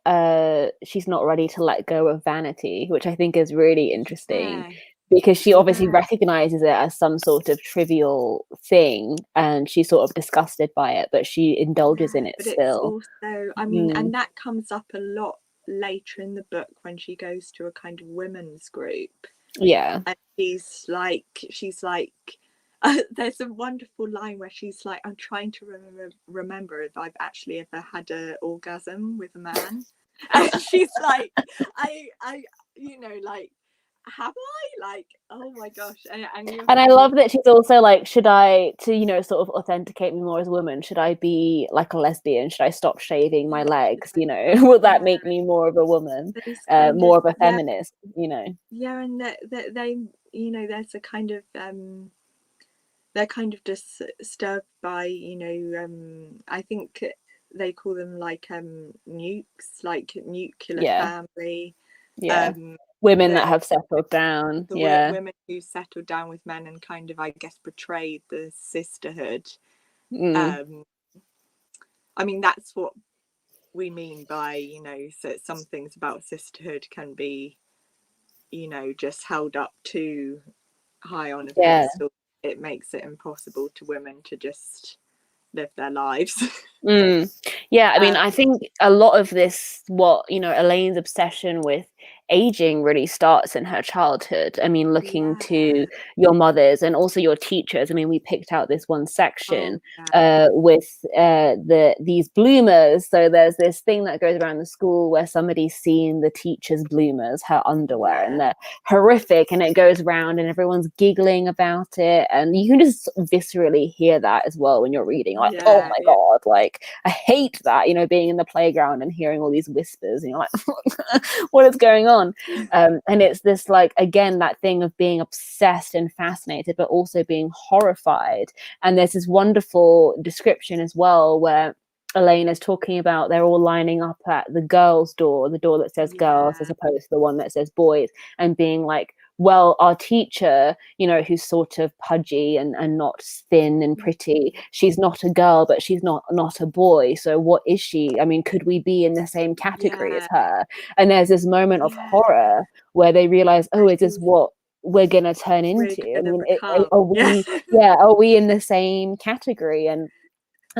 she's not ready to let go of vanity, which I think is really interesting, because she obviously recognizes it as some sort of trivial thing, and she's sort of disgusted by it, but she indulges in it but still. It's also, I mean, and that comes up a lot later in the book when she goes to a kind of women's group. Yeah. And she's like there's a wonderful line where she's like, I'm trying to remember if I've actually ever had an orgasm with a man. And she's like, I you know, like, have I, like, oh my gosh. And I love that she's also like, should I, to, you know, sort of authenticate me more as a woman, should I be like a lesbian? Should I stop shaving my legs? You know, will that make me more of a woman, more of a feminist, you know? Yeah, and they, you know, there's a kind of they're kind of disturbed by, you know, I think they call them like nukes, like nuclear family. Women that have settled down. Women who settled down with men and kind of, I guess, portrayed the sisterhood. I mean, that's what we mean by, you know, so some things about sisterhood can be, you know, just held up too high on a pedestal. it makes it impossible to women to just live their lives. Yeah, I mean, I think a lot of this, what, you know, Elaine's obsession with aging really starts in her childhood. I mean, looking to your mothers and also your teachers. I mean, we picked out this one section with these bloomers. So there's this thing that goes around the school where somebody's seen the teacher's bloomers, her underwear, and they're horrific, and it goes around and everyone's giggling about it, and you can just viscerally hear that as well when you're reading, like, oh my god, like, I hate that, you know, being in the playground and hearing all these whispers and you're like, what is going on? And it's this, like, again, that thing of being obsessed and fascinated but also being horrified. And there's this wonderful description as well where Elaine is talking about they're all lining up at the girls' door, the door that says girls as opposed to the one that says boys, and being like, well, our teacher, you know, who's sort of pudgy and not thin and pretty, she's not a girl, but she's not a boy. So what is she? I mean, could we be in the same category as her? And there's this moment of horror where they realize, oh, is this what we're going to turn into? I mean, are we in the same category? And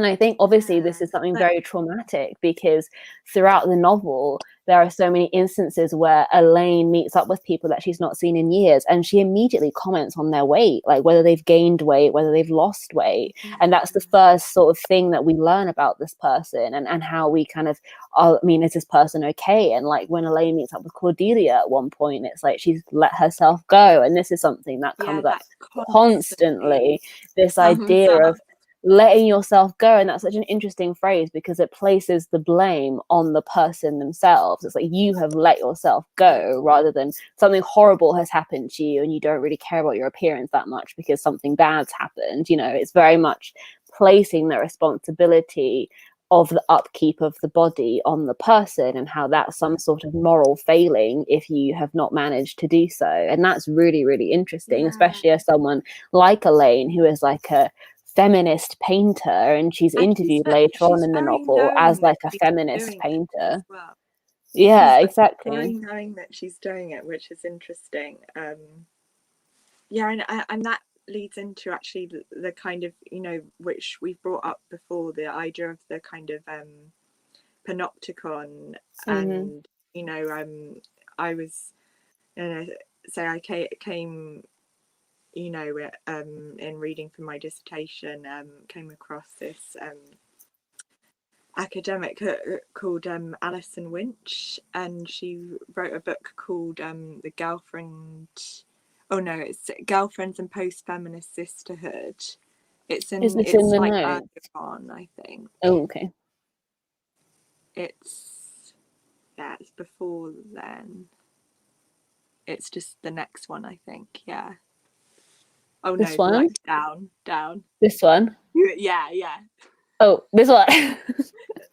I think obviously this is something very traumatic, because throughout the novel, there are so many instances where Elaine meets up with people that she's not seen in years, and she immediately comments on their weight, like whether they've gained weight, whether they've lost weight. And that's the first sort of thing that we learn about this person, and how we kind of, I mean, is this person okay? And like when Elaine meets up with Cordelia at one point, it's like she's let herself go. And this is something that comes up constantly, this idea of letting yourself go. And that's such an interesting phrase, because it places the blame on the person themselves. It's like you have let yourself go, rather than something horrible has happened to you and you don't really care about your appearance that much because something bad's happened. You know, it's very much placing the responsibility of the upkeep of the body on the person, and how that's some sort of moral failing if you have not managed to do so. And that's really, really interesting, especially as someone like Elaine, who is like a feminist painter, and she's interviewed later on in the novel as like a feminist painter. Exactly. Very knowing that she's doing it, which is interesting. And that leads into actually the kind of, you know, which we've brought up before, the idea of the kind of Panopticon. And you know, I was, you know, so I came, you know, in reading for my dissertation, came across this academic called Alison Winch, and she wrote a book called The Girlfriend. Oh no, it's Girlfriends and Post-Feminist Sisterhood. It's like earlier on, I think. Oh, okay. It's before then. It's just the next one, I think. Yeah. Oh this no, one? like down. This one? Yeah. Oh, this one.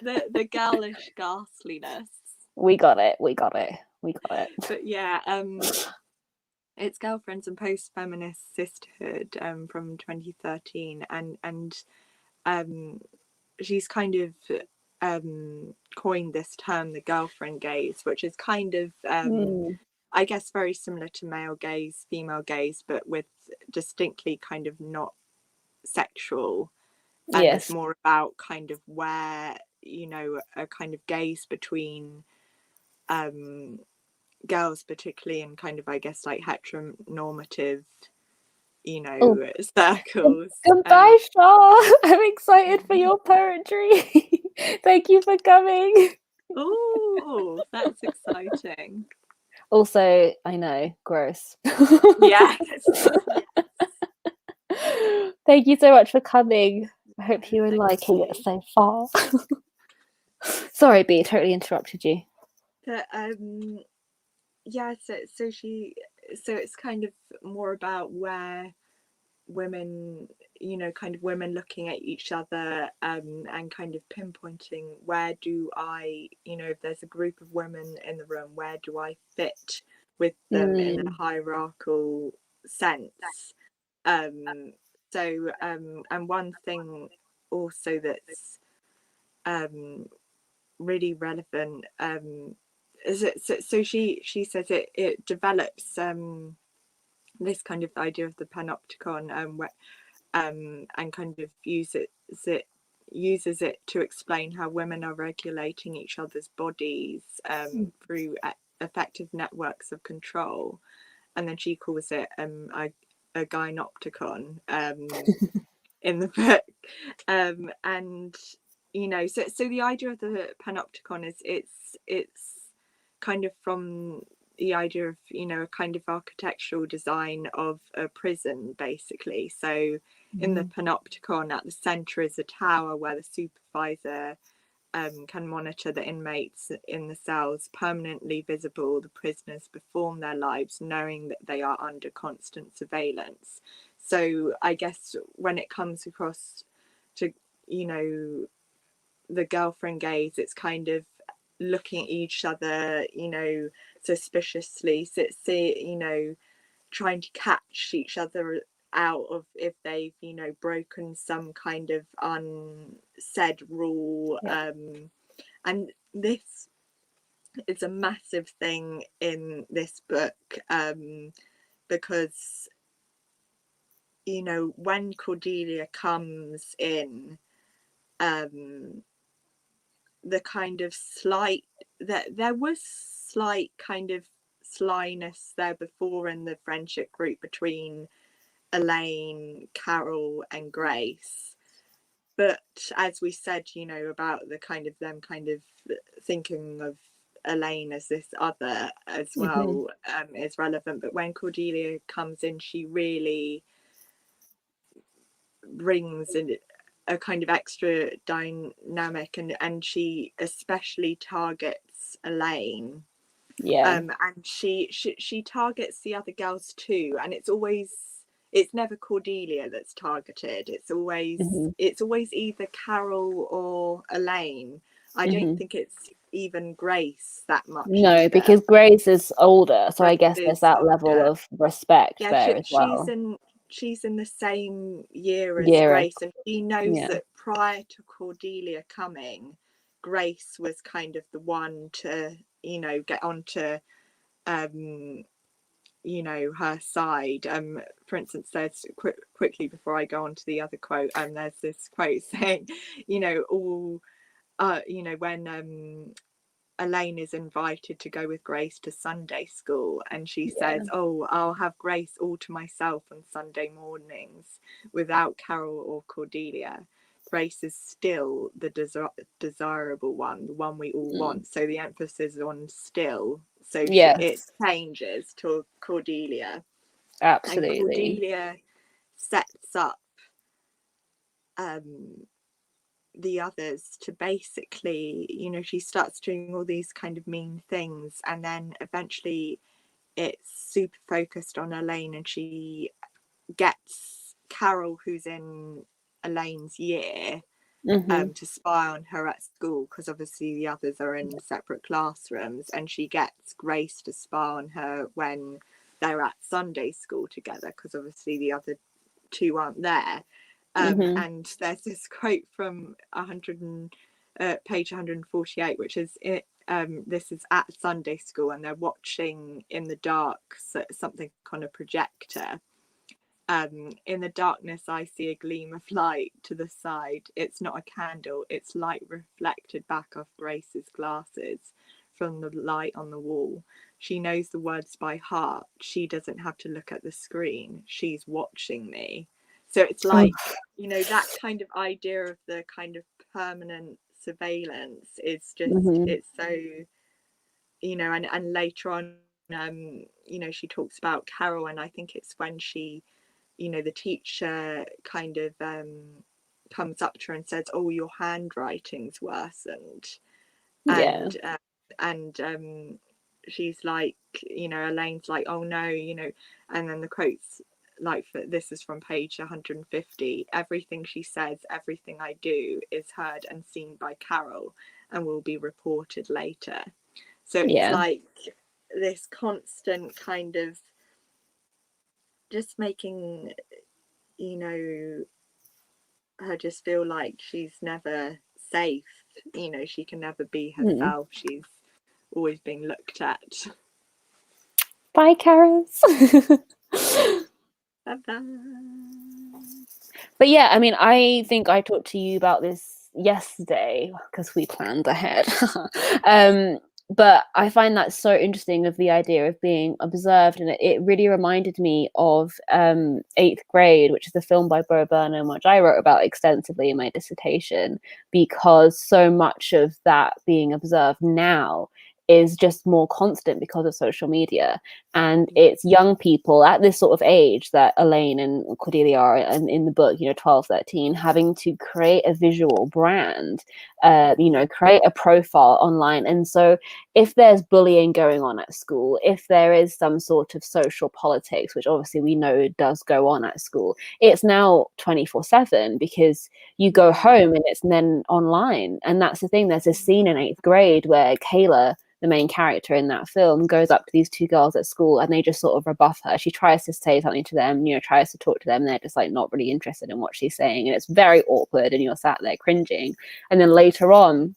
the girlish ghastliness. We got it. But yeah, it's Girlfriends and Post-Feminist Sisterhood from 2013, and she's kind of coined this term, the girlfriend gaze, which is kind of I guess very similar to male gaze, female gaze, but with distinctly kind of not sexual. And it's more about kind of where, you know, a kind of gaze between girls, particularly in kind of, I guess, like heteronormative, you know, circles. Goodbye, Shaw. I'm excited for your poetry. Thank you for coming. Oh, that's exciting. Also, I know, gross. Yes. Thank you so much for coming. I hope you were liking it so far. Sorry, B, totally interrupted you. But so it's kind of more about where women, you know, kind of women looking at each other and kind of pinpointing, where do I, you know, if there's a group of women in the room, where do I fit with them in a hierarchical sense? And one thing also that's really relevant is it, so she says it develops this kind of idea of the Panopticon, and kind of uses it to explain how women are regulating each other's bodies through effective networks of control, and then she calls it a Gynopticon in the book, and so the idea of the Panopticon is it's kind of from the idea of a kind of architectural design of a prison, basically. So in the Panopticon, at the center is a tower where the supervisor can monitor the inmates in the cells, permanently visible. The prisoners perform their lives knowing that they are under constant surveillance. So I guess when it comes across to the girlfriend gaze, it's kind of looking at each other suspiciously, trying to catch each other out of if they've broken some kind of unsaid rule. And this is a massive thing in this book, because when Cordelia comes in, the kind of slight that there was slight kind of slyness there before in the friendship group between Elaine, Carol and Grace, but as we said about the kind of them kind of thinking of Elaine as this other as well, is relevant. But when Cordelia comes in, she really brings in a kind of extra dynamic, and she especially targets Elaine, and she targets the other girls too, and it's never Cordelia that's targeted. It's always either Carol or Elaine. I don't think it's even Grace that much. No, either. because Grace is older, so Grace I guess there's that level of respect there as well. She's in the same year as Grace, and she knows that prior to Cordelia coming, Grace was kind of the one to get onto her side. For instance, there's quickly before I go on to the other quote, there's this quote saying when Elaine is invited to go with Grace to Sunday school, and she says, "Oh, I'll have Grace all to myself on Sunday mornings without Carol or Cordelia. Grace is still the desirable one, the one we all want." So the emphasis is on still. So it changes to Cordelia. Absolutely. And Cordelia sets up the others to basically, she starts doing all these kind of mean things, and then eventually it's super focused on Elaine, and she gets Carol, who's in Elaine's year, to spy on her at school, because obviously the others are in separate classrooms, and she gets Grace to spy on her when they're at Sunday school together, because obviously the other two aren't there. And there's this quote from page 148, which is this is at Sunday school, and they're watching in the dark something on a projector. In the darkness I see a gleam of light to the side. It's not a candle, it's light reflected back off Grace's glasses from the light on the wall. She knows the words by heart. She doesn't have to look at the screen. She's watching me. So it's like, that kind of idea of the kind of permanent surveillance is just, it's so, and later on, she talks about Carol, and I think it's when she, the teacher kind of comes up to her and says, "Oh, your handwriting's worsened." And she's like, Elaine's like, "Oh no," and then the quotes, like, this is from page 150, "Everything she says, everything I do is heard and seen by Carol and will be reported later." So it's like this constant kind of just making, her just feel like she's never safe. She can never be herself. She's always being looked at. Bye, Carrots. But yeah, I mean, I think I talked to you about this yesterday because we planned ahead. But I find that so interesting of the idea of being observed, and it really reminded me of Eighth Grade, which is a film by Bo Burnham, which I wrote about extensively in my dissertation, because so much of that being observed now is just more constant because of social media. And it's young people at this sort of age that Elaine and Cordelia are in the book, 12, 13, having to create a visual brand, create a profile online. And so if there's bullying going on at school, if there is some sort of social politics, which obviously we know does go on at school, it's now 24/7 because you go home and it's then online. And that's the thing. There's a scene in Eighth Grade where Kayla, the main character in that film, goes up to these two girls at school and they just sort of rebuff her. She tries to say something to them, tries to talk to them. They're just like not really interested in what she's saying. And it's very awkward and you're sat there cringing. And then later on,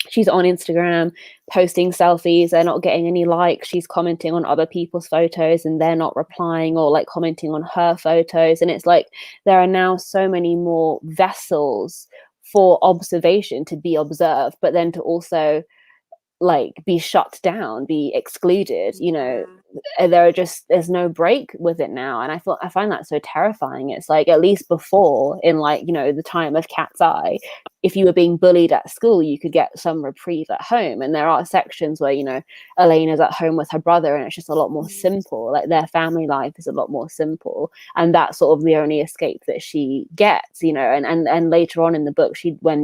she's on Instagram posting selfies. They're not getting any likes. She's commenting on other people's photos and they're not replying or like commenting on her photos. And it's like there are now so many more vessels for observation to be observed, but then to also like be shut down, be excluded, there's no break with it now. And I find that so terrifying. It's like, at least before, in like, the time of Cat's Eye, if you were being bullied at school, you could get some reprieve at home. And there are sections where, Elaine is at home with her brother and it's just a lot more simple. Like their family life is a lot more simple. And that's sort of the only escape that she gets, and later on in the book, when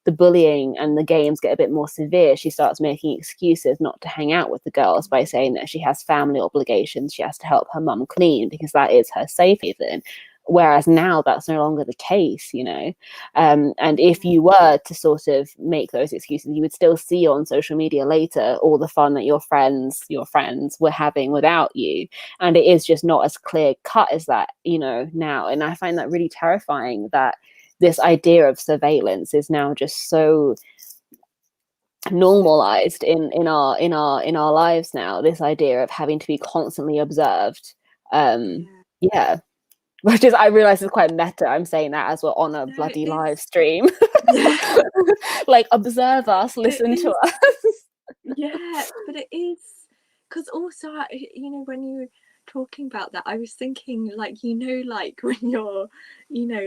the bullying and the games get a bit more severe, she starts making excuses not to hang out with the girls by saying that she has family obligations. She has to help her mum clean because that is her safe haven. Whereas now that's no longer the case, and if you were to sort of make those excuses, you would still see on social media later all the fun that your friends were having without you. And it is just not as clear cut as that, now. And I find that really terrifying, that this idea of surveillance is now just so normalized in our lives now. This idea of having to be constantly observed, which is, I realize, is quite meta. I'm saying that as we're on a bloody live stream. Like, observe us, listen to us. Yeah, but it is, because also, when you talking about that, I was thinking, like, like when you're,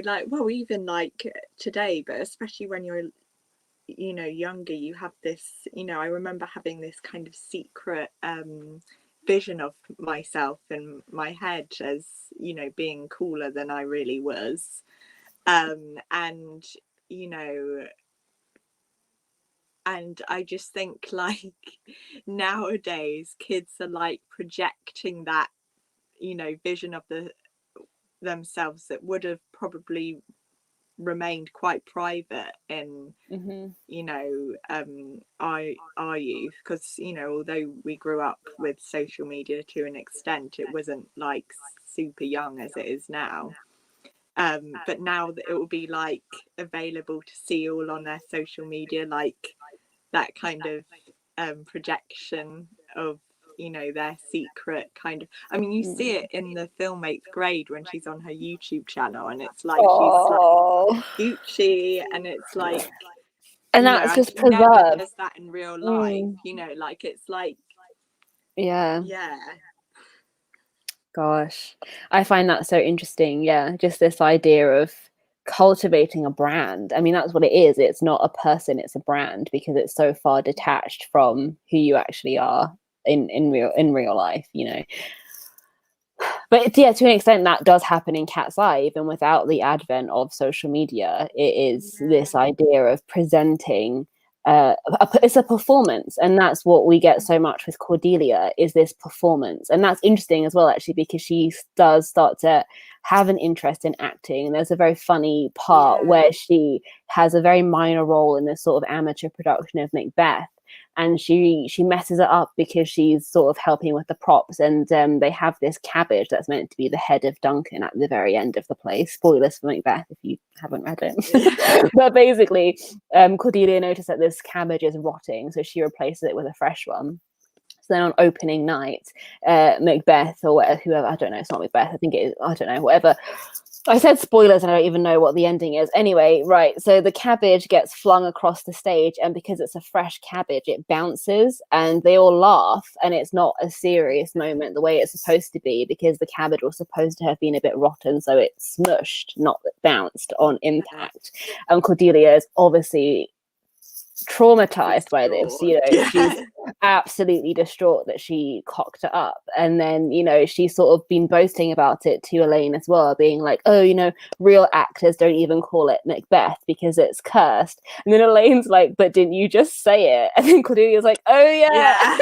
like, well, even like today, but especially when you're, younger, you have this, I remember having this kind of secret vision of myself in my head as, being cooler than I really was. And, and I just think, like, nowadays kids are like projecting that, vision of themselves that would have probably remained quite private in our youth, because although we grew up with social media to an extent, it wasn't like super young as it is now. But now that it will be like available to see all on their social media, like that kind of projection of their secret kind of, I mean, you see it in the film Eighth Grade when she's on her YouTube channel and it's like she's like Gucci, and it's like, and that's just preserved. Never does that in real life, like it's like yeah. Gosh, I find that so interesting. Yeah, just this idea of cultivating a brand. I mean, that's what it is. It's not a person, it's a brand, because it's so far detached from who you actually are in real life, But yeah, to an extent that does happen in Cat's Eye. Even without the advent of social media, it is this idea of presenting it's a performance, and that's what we get so much with Cordelia, is this performance. And that's interesting as well, actually, because she does start to have an interest in acting, and there's a very funny part where she has a very minor role in this sort of amateur production of Macbeth, and she messes it up because she's sort of helping with the props, and they have this cabbage that's meant to be the head of Duncan at the very end of the play. Spoilers for Macbeth if you haven't read it. But basically, Cordelia noticed that this cabbage is rotting, so she replaces it with a fresh one. So then on opening night, Macbeth or whatever, whoever, I don't know, it's not Macbeth, I think it is, I don't know, whatever. I said spoilers and I don't even know what the ending is. Anyway, right, so the cabbage gets flung across the stage, and because it's a fresh cabbage, it bounces and they all laugh, and it's not a serious moment the way it's supposed to be, because the cabbage was supposed to have been a bit rotten, so it smushed, not bounced on impact. And Cordelia is obviously traumatized by this, you know. She's absolutely distraught that she cocked it up, and then, you know, she's sort of been boasting about it to Elaine as well, being like, oh, you know, real actors don't even call it Macbeth because it's cursed. And then Elaine's like, but didn't you just say it? And then Cordelia's like, oh yeah.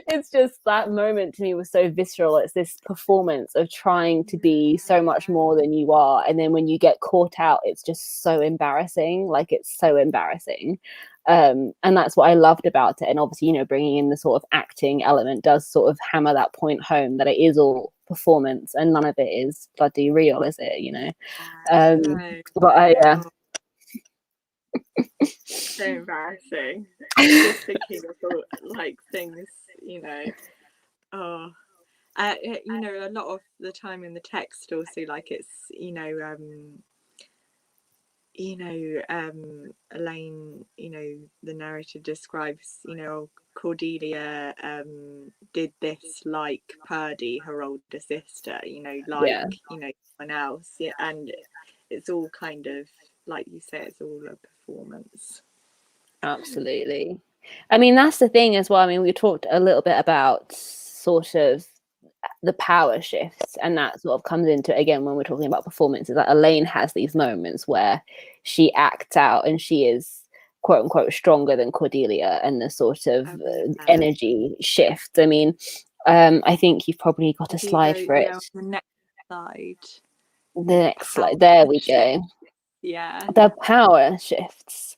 It's just, that moment to me was so visceral. It's this performance of trying to be so much more than you are, and then when you get caught out, it's just so embarrassing. Like, it's so embarrassing. And that's what I loved about it. And obviously, you know, bringing in the sort of acting element does sort of hammer that point home, that it is all performance and none of it is bloody real, is it, you know? But so embarrassing. Just thinking of all, like, things, you know. You know, a lot of the time in the text also, like, it's, Elaine, you know, the narrator describes, you know, Cordelia did this like Purdy, her older sister, you know, like, you know, someone else. Yeah, and it's all kind of, like you say, it's all a performance. Absolutely. I mean, that's the thing as well. I mean, we talked a little bit about sort of the power shifts, and that sort of comes into, again, when we're talking about performances, that Elaine has these moments where she acts out and she is quote unquote stronger than Cordelia, and the sort of energy shift. I mean, I think you've probably got a slide for it. The next slide. The next slide. There we go. Yeah. The power shifts.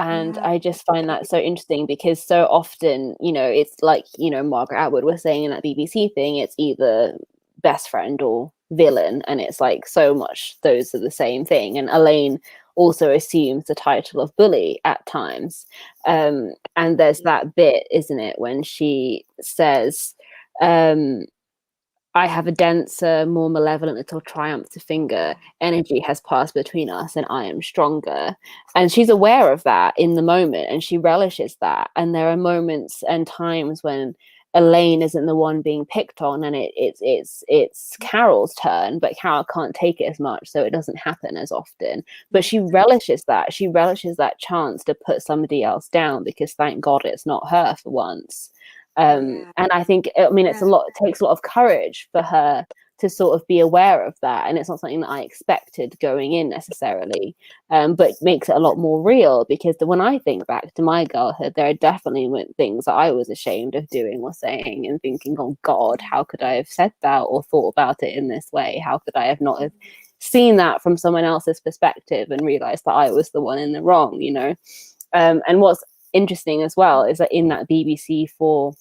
And I just find that so interesting, because so often, you know, it's like, you know, Margaret Atwood was saying in that BBC thing, it's either best friend or villain, and it's like so much those are the same thing. And Elaine also assumes the title of bully at times. And there's that bit, isn't it, when she says, I have a denser, more malevolent little triumph to finger. Energy has passed between us and I am stronger. And she's aware of that in the moment, and she relishes that. And there are moments and times when Elaine isn't the one being picked on, and it's Carol's turn, but Carol can't take it as much, so it doesn't happen as often. But she relishes that. She relishes that chance to put somebody else down, because thank God it's not her for once. And I think, I mean, it takes a lot of courage for her to sort of be aware of that, and it's not something that I expected going in necessarily, but makes it a lot more real, because when I think back to my girlhood, there are definitely things that I was ashamed of doing or saying, and thinking, oh God, how could I have said that or thought about it in this way? How could I have not have seen that from someone else's perspective and realized that I was the one in the wrong, you know? And what's interesting as well is that in that BBC4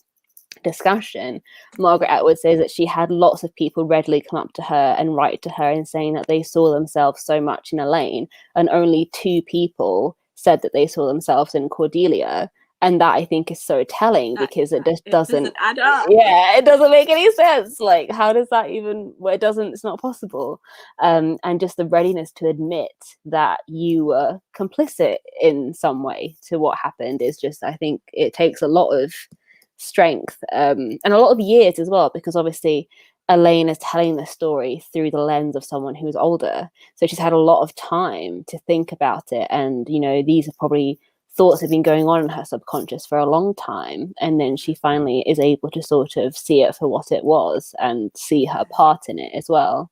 discussion, Margaret Atwood says that she had lots of people readily come up to her and write to her and saying that they saw themselves so much in Elaine, and only 2 people said that they saw themselves in Cordelia. And that, I think, is so telling, because it just doesn't add up. Yeah, it doesn't make any sense. Like, how does that even, well, it's not possible. And just the readiness to admit that you were complicit in some way to what happened is just, I think it takes a lot of strength, and a lot of years as well, because obviously Elaine is telling the story through the lens of someone who's older, so she's had a lot of time to think about it, and, you know, these are probably thoughts have been going on in her subconscious for a long time, and then she finally is able to sort of see it for what it was and see her part in it as well.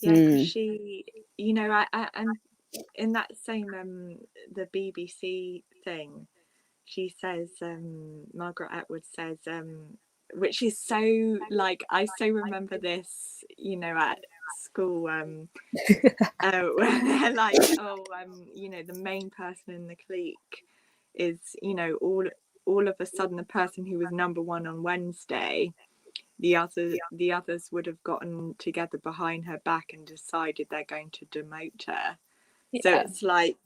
Because she, you know, I and in that same the BBC thing, she says, Margaret Atwood says, which is so, like, I so remember this, you know, at school, when they're like, you know, the main person in the clique is, you know, all of a sudden the person who was number 1 on Wednesday, the others would have gotten together behind her back and decided they're going to demote her. So it's like,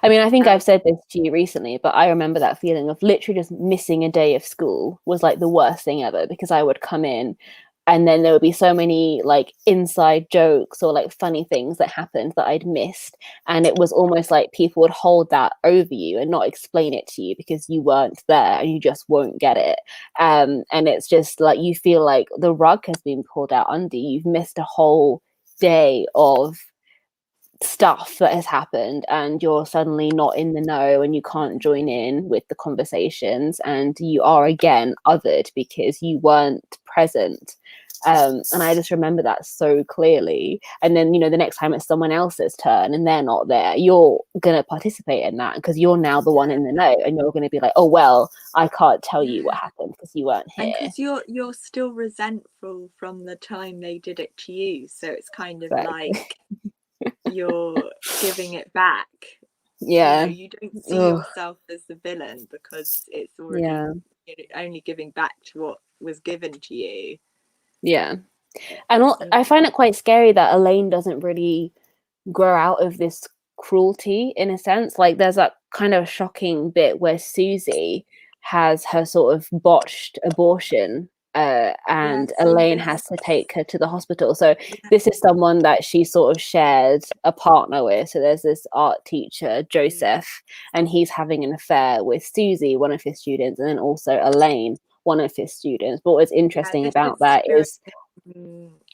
I mean, I think I've said this to you recently, but I remember that feeling of literally just missing a day of school was like the worst thing ever, because I would come in and then there would be so many like inside jokes or like funny things that happened that I'd missed. And it was almost like people would hold that over you and not explain it to you because you weren't there and you just won't get it. And it's just like you feel like the rug has been pulled out under you. You've missed a whole day of stuff that has happened and you're suddenly not in the know and you can't join in with the conversations and you are again othered because you weren't present. And I just remember that so clearly. And then, you know, the next time it's someone else's turn and they're not there, you're going to participate in that because you're now the one in the know and you're going to be like, oh, well, I can't tell you what happened because you weren't here. And because you're still resentful from the time they did it to you. So it's kind of like you're giving it back. Yeah. You don't see yourself as the villain because it's already only giving back to what was given to you. Yeah. And I find it quite scary that Elaine doesn't really grow out of this cruelty in a sense. Like there's that kind of shocking bit where Susie has her sort of botched abortion and Elaine has to take her to the hospital. So this is someone that she sort of shared a partner with. So there's this art teacher, Joseph, and he's having an affair with Susie, one of his students, and then also Elaine, one of his students. But what's interesting about that is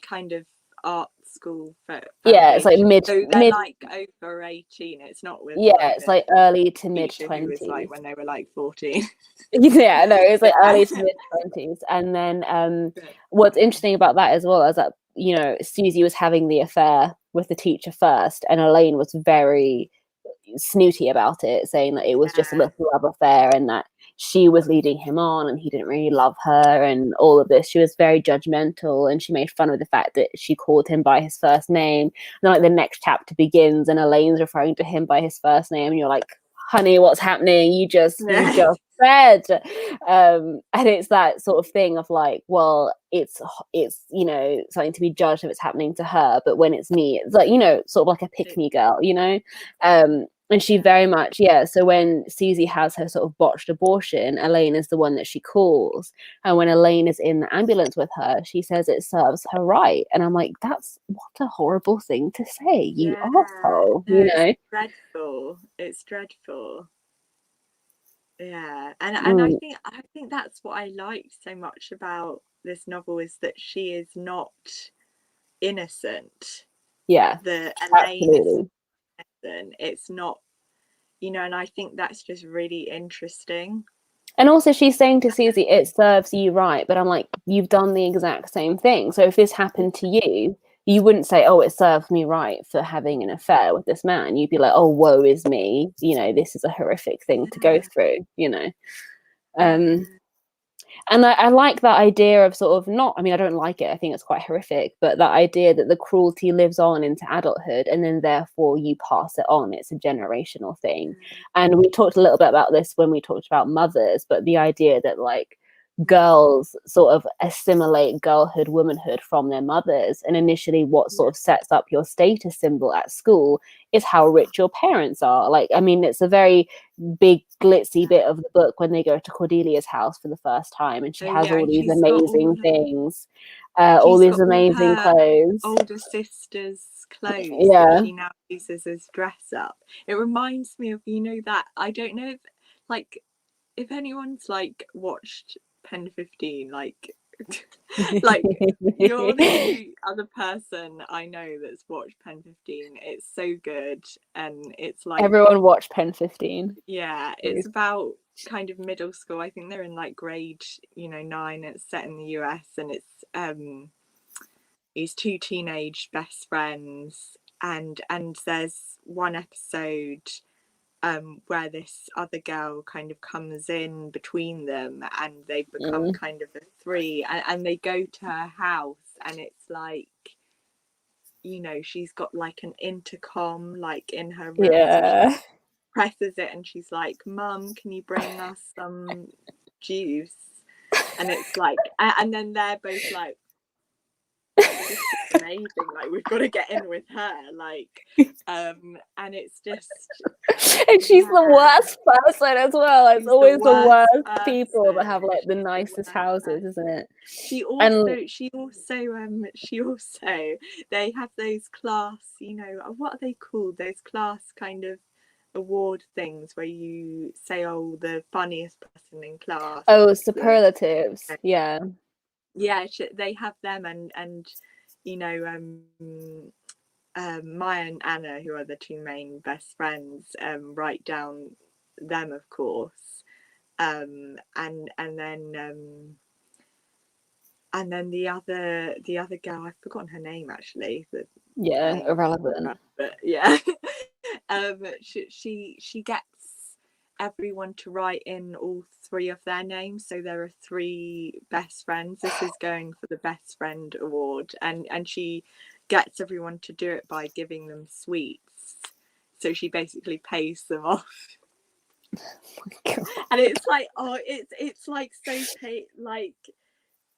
kind of art school for it's like mid like over 18. It's not with it's like early to mid 20s, like when they were like 14. Yeah, no, it's like early to mid 20s. And then what's interesting about that as well is that, you know, Susie was having the affair with the teacher first and Elaine was very snooty about it, saying that it was just a little love affair and that she was leading him on and he didn't really love her and all of this. She was very judgmental and she made fun of the fact that she called him by his first name. And then, like, the next chapter begins and Elaine's referring to him by his first name and you're like, honey, what's happening? You just said. And it's that sort of thing of like, well, it's you know, something to be judged if it's happening to her, but when it's me, it's like, you know, sort of like a pick-me girl, you know. And she very much, so when Susie has her sort of botched abortion, Elaine is the one that she calls. And when Elaine is in the ambulance with her, she says it serves her right. And I'm like, what a horrible thing to say, you asshole, you know? It's dreadful. Yeah. And I think that's what I liked so much about this novel is that she is not innocent. Yeah. The Elaine is it's not, you know, and I think that's just really interesting. And also she's saying to Susie, it serves you right, but I'm like, you've done the exact same thing. So if this happened to you, you wouldn't say, oh, it served me right for having an affair with this man. You'd be like, oh, woe is me, you know, this is a horrific thing to go through, you know. And I like that idea of sort of not, I mean, I don't like it. I think it's quite horrific, but that idea that the cruelty lives on into adulthood and then therefore you pass it on. It's a generational thing. And we talked a little bit about this when we talked about mothers, but the idea that like girls sort of assimilate girlhood, womanhood from their mothers. And initially what sort of sets up your status symbol at school is how rich your parents are. Like, I mean, it's a very big glitzy bit of the book when they go to Cordelia's house for the first time and she has all these amazing things, all these amazing clothes, older sister's clothes that she now uses as dress up. It reminds me of, you know, that I don't know if anyone's like watched Pen 15, like like you're the only other person I know that's watched Pen 15. It's so good, and it's like everyone watched Pen 15. Yeah, it's about kind of middle school. I think they're in like grade 9. It's set in the US, and it's these two teenage best friends, and there's one episode where this other girl kind of comes in between them and they become kind of a three, and they go to her house and it's like, you know, she's got like an intercom like in her room. So she presses it and she's like, Mum, can you bring us some juice? And it's like, and then they're both like, amazing. Like, we've got to get in with her. Like, and it's just, and she's the worst person as well. It's always the worst people that have like the nicest houses, isn't it? She also they have those class, you know, what are they called, those class kind of award things where you say, oh, the funniest person in class. Oh, superlatives. Yeah, they have them, and you know, Maya and Anna, who are the two main best friends, write down them, of course, and then the other girl, I've forgotten her name actually. irrelevant. But yeah, she gets everyone to write in all three of their names. So there are three best friends. This is going for the best friend award, and she gets everyone to do it by giving them sweets. So she basically pays them off. Oh my God. And it's like, oh, it's like so like.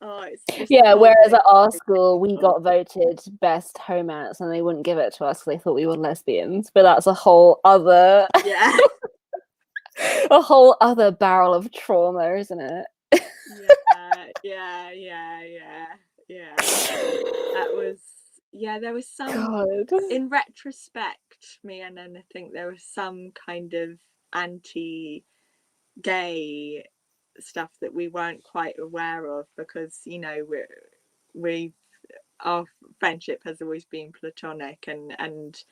Oh, it's just whereas at our school we got voted best homance and they wouldn't give it to us because they thought we were lesbians, but that's a whole other a whole other barrel of trauma, isn't it? Yeah. That was, there was some God. In retrospect, and then I think there was some kind of anti-gay stuff that we weren't quite aware of, because, you know, our friendship has always been platonic, and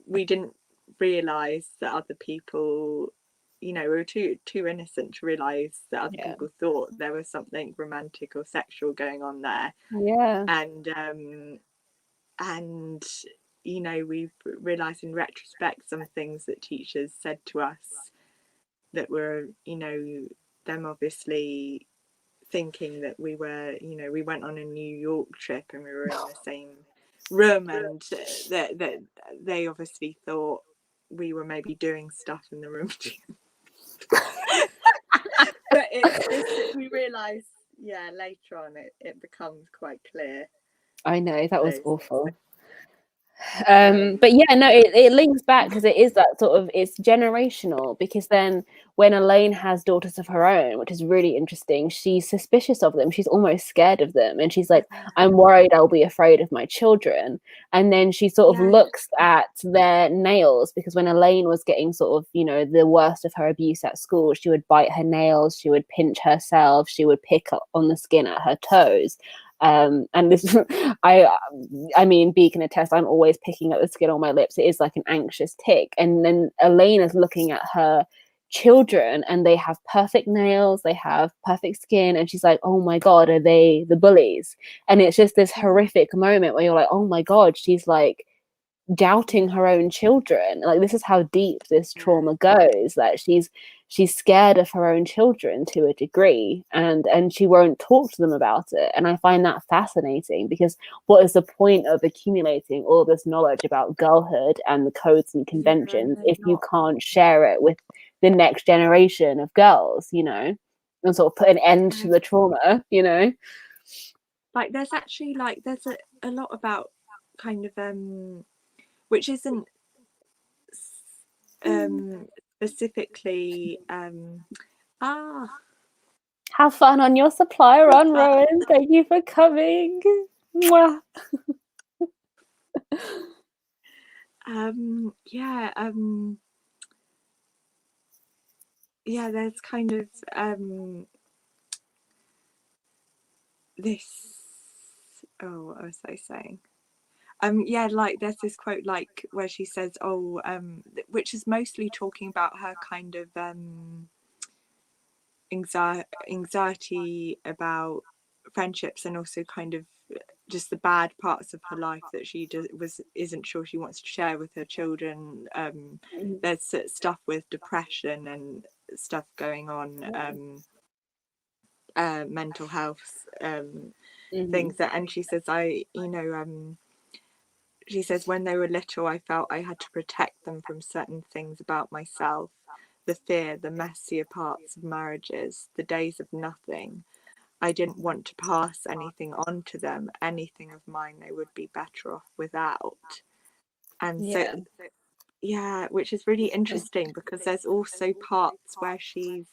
we didn't realize that other people, you know, we were too innocent to realize that other people thought there was something romantic or sexual going on there. And you know, we've realized in retrospect some things that teachers said to us that were, you know, them obviously thinking that we were, you know, we went on a New York trip and we were in the same room, and that they obviously thought we were maybe doing stuff in the room. But we realised, later on it becomes quite clear. I know, that was awful. But yeah, no, it links back because it is that sort of, it's generational, because then when Elaine has daughters of her own, which is really interesting, she's suspicious of them, she's almost scared of them, and she's like, I'm worried I'll be afraid of my children. And then she sort of looks at their nails, because when Elaine was getting sort of, you know, the worst of her abuse at school, she would bite her nails, she would pinch herself, she would pick up on the skin at her toes. And this, I mean, B can attest, I'm always picking up the skin on my lips. It is like an anxious tick. And then Elaine is looking at her children and they have perfect nails, they have perfect skin, and she's like, oh my God, are they the bullies? And it's just this horrific moment where you're like, oh my God, she's like doubting her own children. Like, this is how deep this trauma goes, that she's scared of her own children to a degree, and she won't talk to them about it. And I find that fascinating, because what is the point of accumulating all this knowledge about girlhood and the codes and conventions if you can't share it with the next generation of girls, you know, and sort of put an end to the trauma, you know? Like, there's actually, like, there's a lot about kind of which isn't specifically have fun on your supply run, Rowan. Thank you for coming. Mwah. There's kind of this, what was I saying? Like, there's this quote, like, where she says, which is mostly talking about her kind of anxiety about friendships, and also kind of just the bad parts of her life that she isn't sure she wants to share with her children. There's stuff with depression and stuff going on, mental health things that, and she says, she says, when they were little, I felt I had to protect them from certain things about myself, the fear, the messier parts of marriages, the days of nothing. I didn't want to pass anything on to them. Anything of mine they would be better off without. And so yeah, which is really interesting, because there's also parts where she's,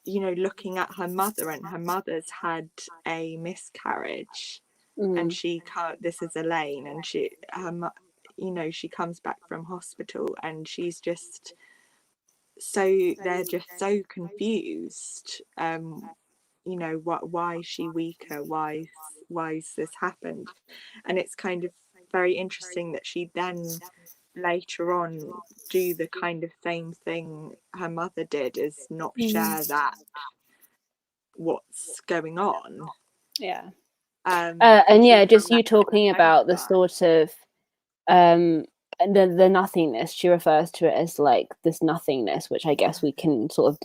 you know, looking at her mother, and her mother's had a miscarriage, and she can't, this is Elaine, and she, you know, she comes back from hospital, and she's just so, they're just so confused. You know, why is she weaker? Why's this happened? And it's kind of very interesting that she then later on do the kind of same thing her mother did, is not share that what's going on. And yeah, just you talking about the sort of the nothingness, she refers to it as like this nothingness, which I guess we can sort of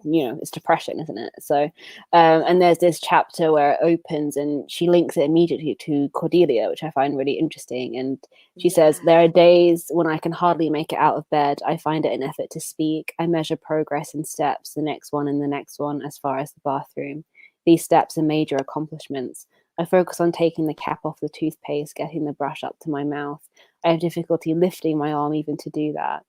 you know, it's depression, isn't it? So and there's this chapter where it opens and she links it immediately to Cordelia, which I find really interesting, and she says, there are days when I can hardly make it out of bed. I find it an effort to speak. I measure progress in steps, the next one and the next one, as far as the bathroom. These steps are major accomplishments. I focus on taking the cap off the toothpaste, getting the brush up to my mouth. I have difficulty lifting my arm even to do that.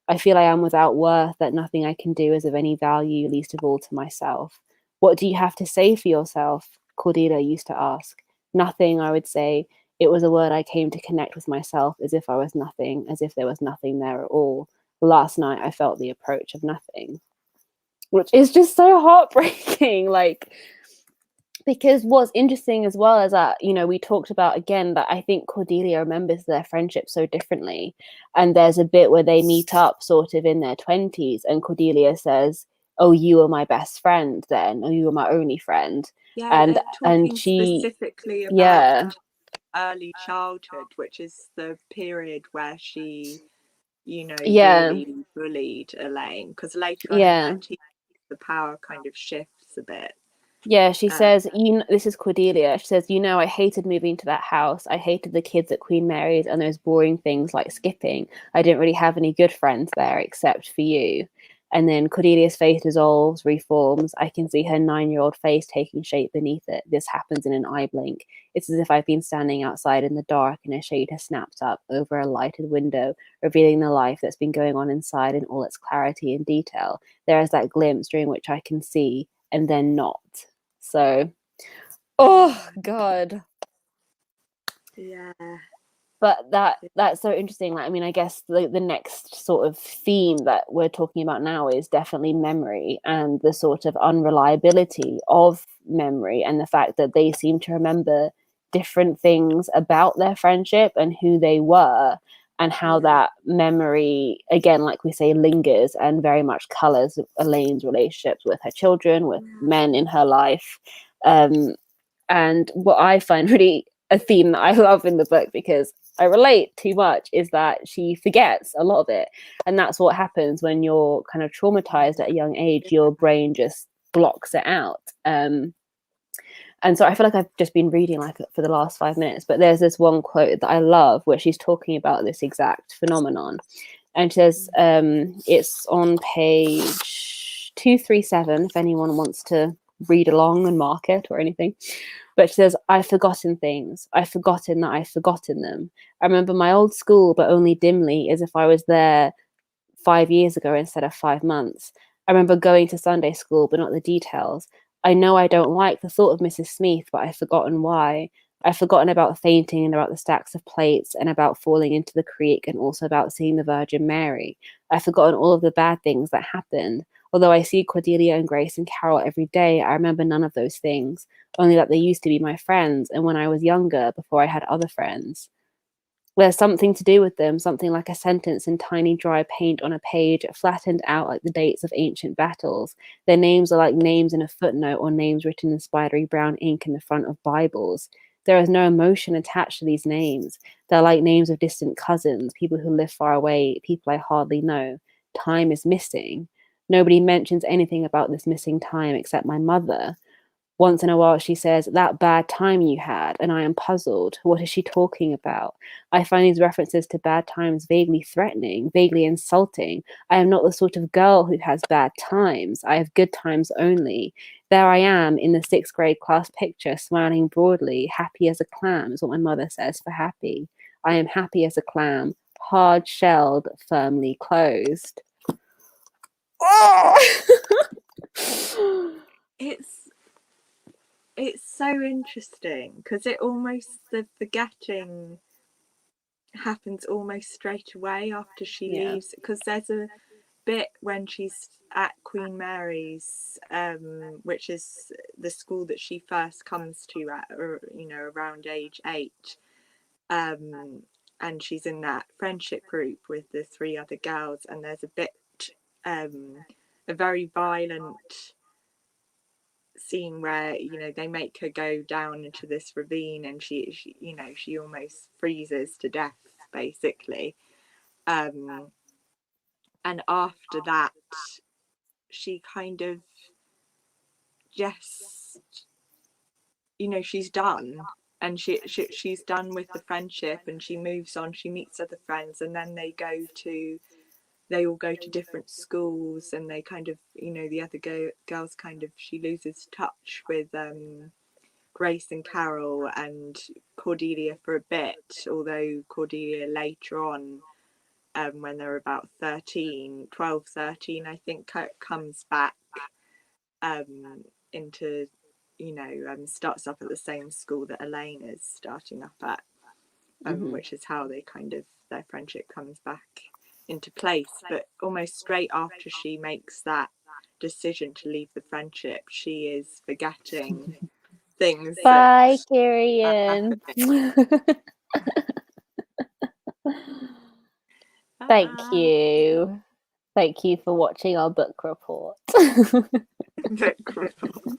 I feel I am without worth, that nothing I can do is of any value, least of all to myself. What do you have to say for yourself? Cordelia used to ask. Nothing, I would say. It was a word I came to connect with myself, as if I was nothing, as if there was nothing there at all. Last night I felt the approach of nothing. Which is just so heartbreaking. Like, because what's interesting as well is that, you know, we talked about again that I think Cordelia remembers their friendship so differently. And there's a bit where they meet up sort of in their 20s, and Cordelia says, oh, you were my best friend then, or you were my only friend. Yeah, and she specifically about early childhood, which is the period where she, you know, really bullied Elaine, because later on in her teens, the power kind of shifts a bit. Yeah, she says, this is Cordelia. She says, you know, I hated moving to that house. I hated the kids at Queen Mary's and those boring things like skipping. I didn't really have any good friends there except for you. And then Cordelia's face dissolves, reforms. I can see her 9-year-old face taking shape beneath it. This happens in an eye blink. It's as if I've been standing outside in the dark and a shade has snapped up over a lighted window, revealing the life that's been going on inside in all its clarity and detail. There is that glimpse during which I can see, and then not. So, oh God. Yeah. But that's so interesting. Like, I mean, I guess the next sort of theme that we're talking about now is definitely memory, and the sort of unreliability of memory, and the fact that they seem to remember different things about their friendship and who they were, and how that memory, again, like we say, lingers and very much colors Elaine's relationships with her children, with men in her life. And what I find really a theme that I love in the book, because I relate too much, is that she forgets a lot of it. And that's what happens when you're kind of traumatized at a young age. Your brain just blocks it out. And so I feel like I've just been reading like for the last 5 minutes, but there's this one quote that I love where she's talking about this exact phenomenon. And she says, it's on page 237, if anyone wants to read along and mark it or anything. But she says, I've forgotten things. I've forgotten that I've forgotten them. I remember my old school, but only dimly, as if I was there 5 years ago instead of 5 months. I remember going to Sunday school, but not the details. I know I don't like the thought of Mrs. Smith, but I've forgotten why. I've forgotten about fainting and about the stacks of plates and about falling into the creek and also about seeing the Virgin Mary. I've forgotten all of the bad things that happened. Although I see Cordelia and Grace and Carol every day, I remember none of those things, only that they used to be my friends, and when I was younger, before I had other friends. There's something to do with them, something like a sentence in tiny dry paint on a page, flattened out like the dates of ancient battles. Their names are like names in a footnote, or names written in spidery brown ink in the front of Bibles. There is no emotion attached to these names. They're like names of distant cousins, people who live far away, people I hardly know. Time is missing. Nobody mentions anything about this missing time except my mother. Once in a while, she says, "That bad time you had," and I am puzzled. What is she talking about? I find these references to bad times vaguely threatening, vaguely insulting. I am not the sort of girl who has bad times. I have good times only. There I am in the 6th grade class picture, smiling broadly, happy as a clam, is what my mother says for happy. I am happy as a clam, hard-shelled, firmly closed. It's so interesting because it almost, the forgetting happens almost straight away after she leaves, because there's a bit when she's at Queen Mary's, which is the school that she first comes to at, around age 8, and she's in that friendship group with the 3 other girls, and there's a bit, a very violent scene where they make her go down into this ravine, and she almost freezes to death basically, and after that she kind of just she's done, and she's done with the friendship, and she moves on, she meets other friends, and then they all go to different schools, and they kind of the other girls kind of, she loses touch with Grace and Carol and Cordelia for a bit, although Cordelia later on, when they're about 12, 13, I think, comes back into, starts up at the same school that Elaine is starting up at, which is how they kind of, their friendship comes back into place. But almost straight after she makes that decision to leave the friendship, she is forgetting things. Bye, Kirian. Thank you. Thank you for watching our book report. Book report.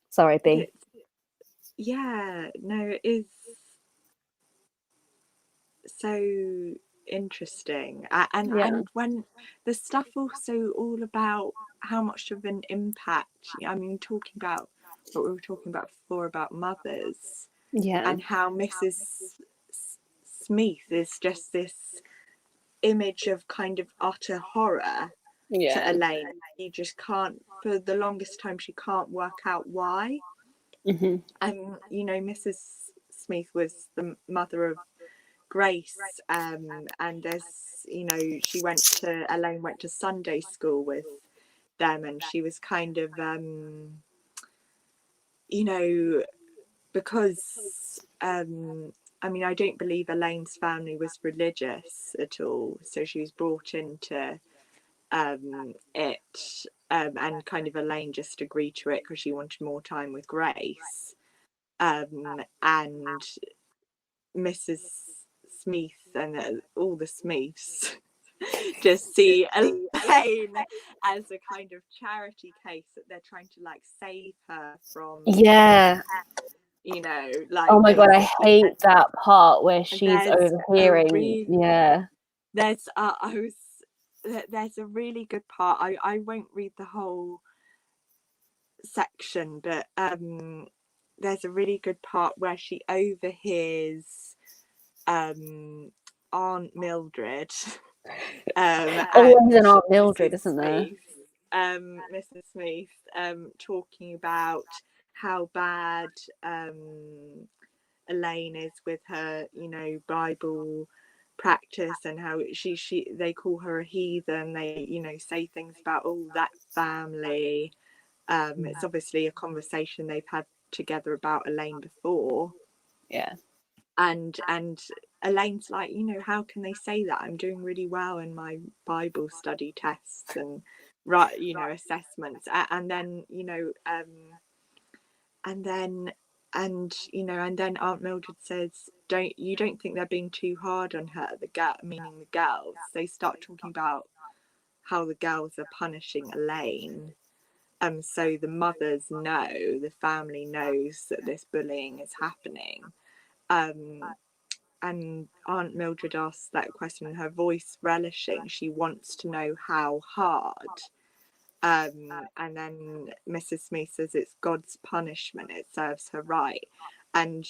Sorry, B. Yeah, no, it is so interesting, and when the stuff also all about how much of an impact, I mean, talking about what we were talking about before about mothers, and how Mrs. Smith is just this image of kind of utter horror to Elaine. You just can't, for the longest time, she can't work out why. And Mrs. Smith was the mother of Grace, and there's Elaine went to Sunday school with them, and she was kind of because I mean, I don't believe Elaine's family was religious at all, so she was brought into it, and kind of Elaine just agreed to it because she wanted more time with Grace, and Mrs. Smith and all the Smiths just see Elaine as a kind of charity case that they're trying to like save her from like, oh my god, I hate that part where she's overhearing. There's a really good part. I won't read the whole section, but there's a really good part where she overhears Aunt Mildred. Always an Aunt Mildred, isn't there? Mrs. Smith talking about how bad Elaine is with her, Bible practice, and how they call her a heathen. They say things about that family. It's obviously a conversation they've had together about Elaine before. And Elaine's like, how can they say that? I'm doing really well in my Bible study tests and assessments, and then and then Aunt Mildred says, you don't think they're being too hard on her, meaning the girls. They start talking about how the girls are punishing Elaine. So the mothers know, the family knows that this bullying is happening. And Aunt Mildred asks that question, her voice relishing. She wants to know how hard. And then Mrs. Smith says it's God's punishment, it serves her right. And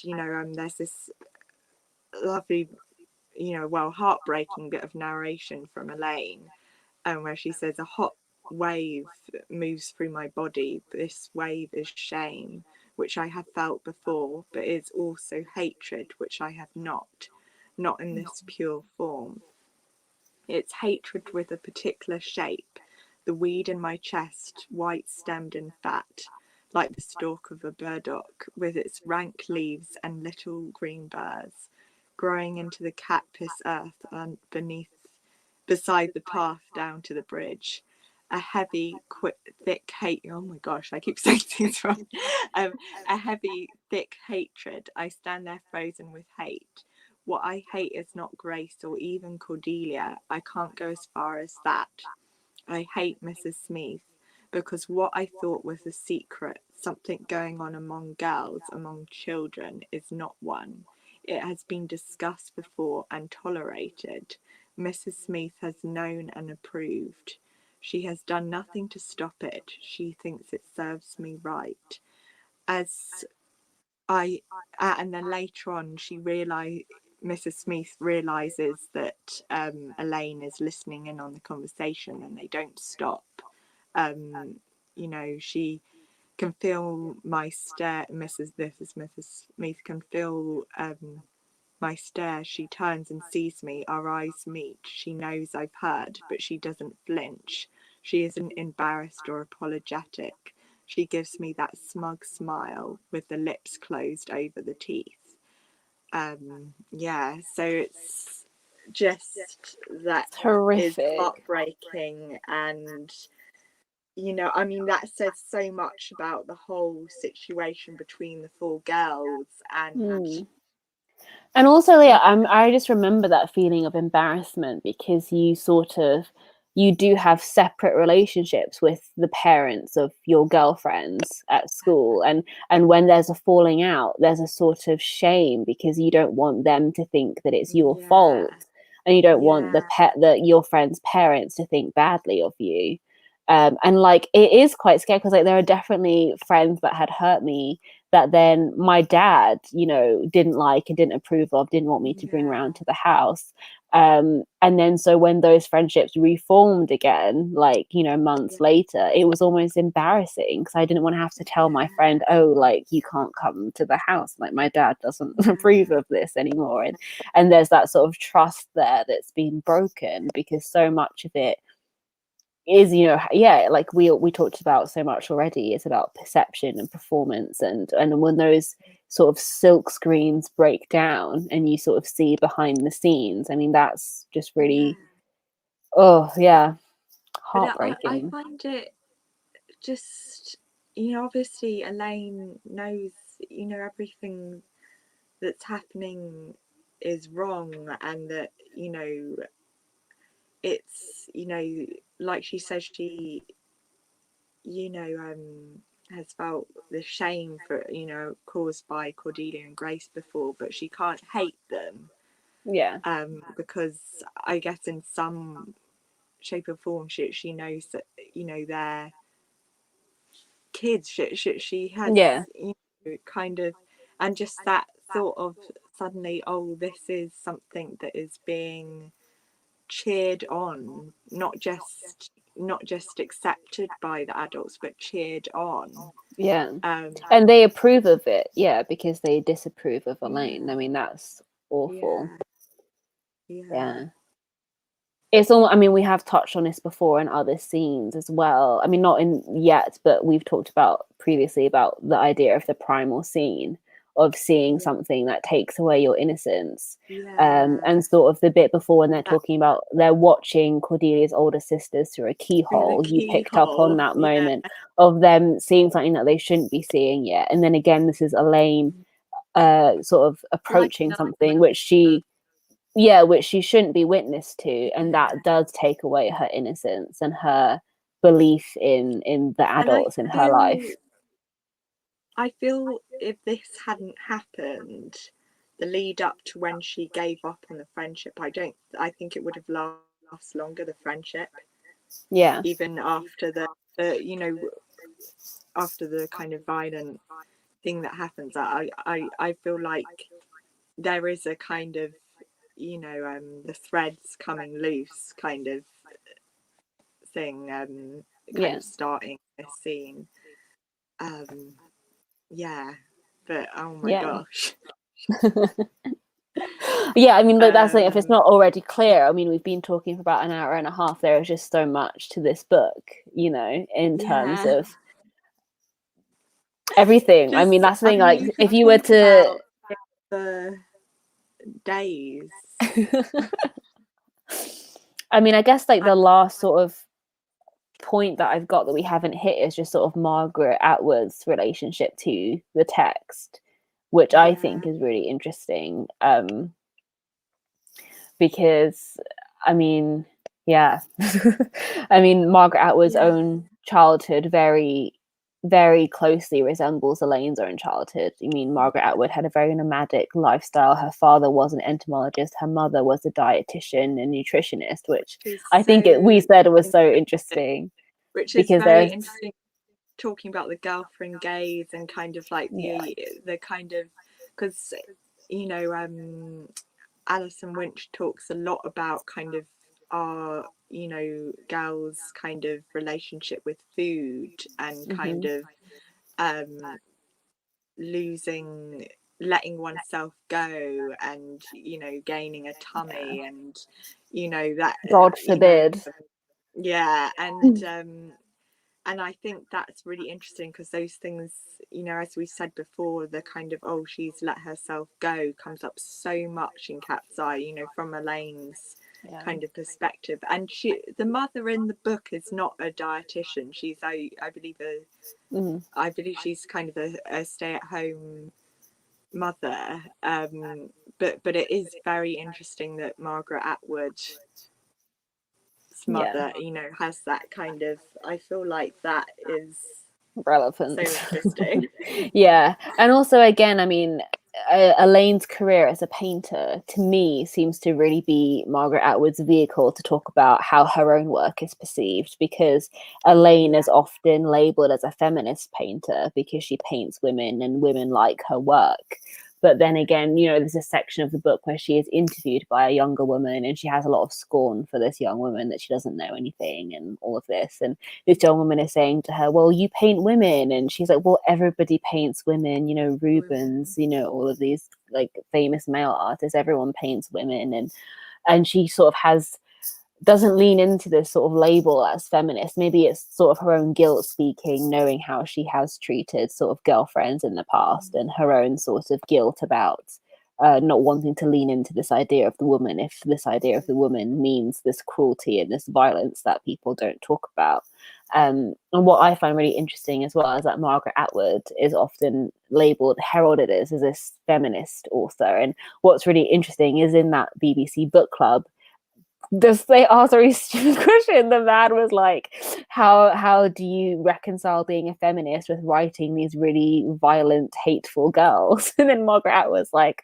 there's this lovely, heartbreaking bit of narration from Elaine, where she says, a hot wave moves through my body. This wave is shame, which I have felt before, but is also hatred, which I have not in this pure form. It's hatred with a particular shape, the weed in my chest, white stemmed and fat, like the stalk of a burdock, with its rank leaves and little green burrs, growing into the cactus earth beside the path down to the bridge. A heavy, thick hate. Oh my gosh, I keep saying things wrong. A heavy, thick hatred. I stand there frozen with hate. What I hate is not Grace or even Cordelia. I can't go as far as that. I hate Mrs. Smith because what I thought was a secret, something going on among girls, among children, is not one. It has been discussed before and tolerated. Mrs. Smith has known and approved. She has done nothing to stop it. She thinks it serves me right. And then later on, Mrs. Smith realizes that Elaine is listening in on the conversation, and they don't stop. She can feel my stare. Mrs. Smith can feel my stare. She turns and sees me. Our eyes meet. She knows I've heard, but she doesn't flinch. She isn't embarrassed or apologetic. She gives me that smug smile with the lips closed over the teeth. So it's just that Horrific. is heartbreaking, and that says so much about the whole situation between the four girls. And also, yeah, I just remember that feeling of embarrassment because you do have separate relationships with the parents of your girlfriends at school, and when there's a falling out, there's a sort of shame because you don't want them to think that it's your fault, and you don't want your friends' parents to think badly of you. And like, it is quite scary because like there are definitely friends that had hurt me that then my dad, didn't like and didn't approve of, didn't want me to bring around to the house. And then so when those friendships reformed again, like, months later, it was almost embarrassing because I didn't want to have to tell my friend, oh, like, you can't come to the house. Like, my dad doesn't approve of this anymore. And there's that sort of trust there that's been broken because so much of it is, like we talked about so much already, it's about perception and performance, and when those sort of silk screens break down and you sort of see behind the scenes, I mean, that's just really heartbreaking. But I find it just, obviously Elaine knows, everything that's happening is wrong, and that, it's, like she says, she, has felt the shame for, caused by Cordelia and Grace before, but she can't hate them. Because I guess in some shape or form she knows that, they're kids. She has, kind of, and just that thought of suddenly, oh, this is something that is being cheered on, not just accepted by the adults, but cheered on. And they approve of it, because they disapprove of Elaine. I mean, that's awful. It's all, I mean, we have touched on this before in other scenes as well. I mean, not in yet, but we've talked about previously about the idea of the primal scene of seeing something that takes away your innocence. And sort of the bit before when they're talking about, they're watching Cordelia's older sisters through a keyhole. You picked up on that moment of them seeing something that they shouldn't be seeing yet. And then again, this is Elaine sort of approaching something which she shouldn't be witness to, and that does take away her innocence and her belief in the adults in her life. I feel if this hadn't happened, the lead up to when she gave up on the friendship, I think it would have lasted longer, the friendship. Even after the the, you know, after the kind of violent thing that happens, I feel like there is a kind of, you know, the threads coming loose kind of thing, kind of starting this scene. Yeah, but oh my gosh. Yeah, I mean, like, that's like, if it's not already clear, I mean, we've been talking for about an hour and a half. There is just so much to this book, you know, in terms of everything. I mean, that's the thing, like, if you were to the days. I mean, I guess like the last sort of point that I've got that we haven't hit is just sort of Margaret Atwood's relationship to the text, which I think is really interesting. Because I mean, I mean, Margaret Atwood's own childhood very, very closely resembles Elaine's own childhood. I mean, Margaret Atwood had a very nomadic lifestyle. Her father was an entomologist. Her mother was a dietitian and nutritionist, which I think we said was so interesting. Which is very interesting, talking about the girlfriend gaze and kind of like the kind of, because, you know, Alison Winch talks a lot about kind of our, you know, girls' kind of relationship with food and kind of letting oneself go and, you know, gaining a tummy and, you know, that God forbid. And I think that's really interesting because those things, you know, as we said before, the kind of, oh, she's let herself go comes up so much in Cat's Eye, you know, from Elaine's kind of perspective. And the mother in the book is not a dietitian. She's, I believe she's kind of a stay-at-home mother. But it is very interesting that Margaret Atwood mother, you know, has that kind of, I feel like that is relevant, so interesting. And also, again, I mean, Elaine's career as a painter to me seems to really be Margaret Atwood's vehicle to talk about how her own work is perceived, because Elaine is often labeled as a feminist painter because she paints women and women like her work. But then again, you know, there's a section of the book where she is interviewed by a younger woman and she has a lot of scorn for this young woman, that she doesn't know anything and all of this. And this young woman is saying to her, well, you paint women. And she's like, well, everybody paints women, you know, Rubens, you know, all of these like famous male artists, everyone paints women. And she sort of doesn't lean into this sort of label as feminist. Maybe it's sort of her own guilt speaking, knowing how she has treated sort of girlfriends in the past, and her own sort of guilt about not wanting to lean into this idea of the woman, if this idea of the woman means this cruelty and this violence that people don't talk about. And what I find really interesting as well is that Margaret Atwood is often heralded as this feminist author. And what's really interesting is in that BBC book club, they asked a really stupid question. The man was like, how do you reconcile being a feminist with writing these really violent, hateful girls? And then Margaret Atwood was like,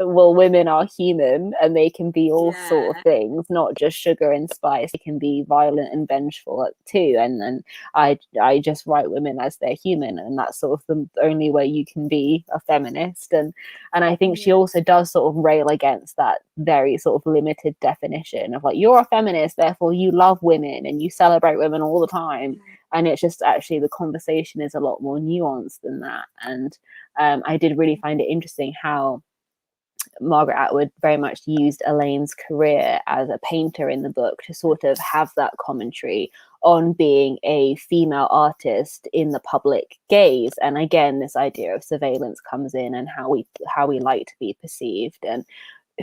well, women are human and they can be all sort of things, not just sugar and spice. They can be violent and vengeful too. And then I just write women as they're human, and that's sort of the only way you can be a feminist. And I think she also does sort of rail against that very sort of limited definition of like, you're a feminist, therefore you love women and you celebrate women all the time. And it's just actually the conversation is a lot more nuanced than that. And I did really find it interesting how Margaret Atwood very much used Elaine's career as a painter in the book to sort of have that commentary on being a female artist in the public gaze. And again, this idea of surveillance comes in, and how we like to be perceived and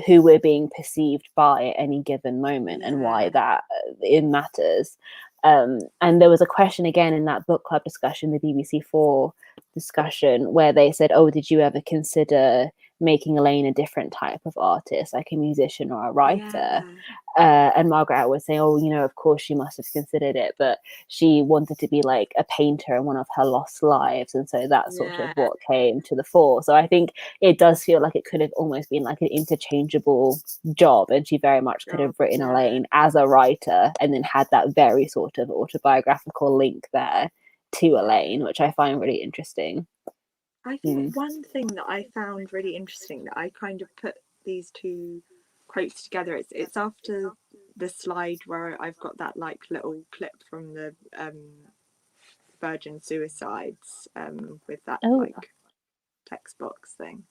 who we're being perceived by at any given moment, and why that it matters. And there was a question again in that book club discussion, the BBC4 discussion, where they said, oh, did you ever consider making Elaine a different type of artist, like a musician or a writer. Yeah. And Margaret Atwood was saying, oh, you know, of course she must have considered it, but she wanted to be like a painter in one of her lost lives. And so that's sort of Yeah. what came to the fore. So I think it does feel like it could have almost been like an interchangeable job. And she very much could have written Elaine as a writer and then had that very sort of autobiographical link there to Elaine, which I find really interesting. I think one thing that I found really interesting, that I kind of put these two quotes together, it's after the slide where I've got that like little clip from the Virgin Suicides with that like text box thing.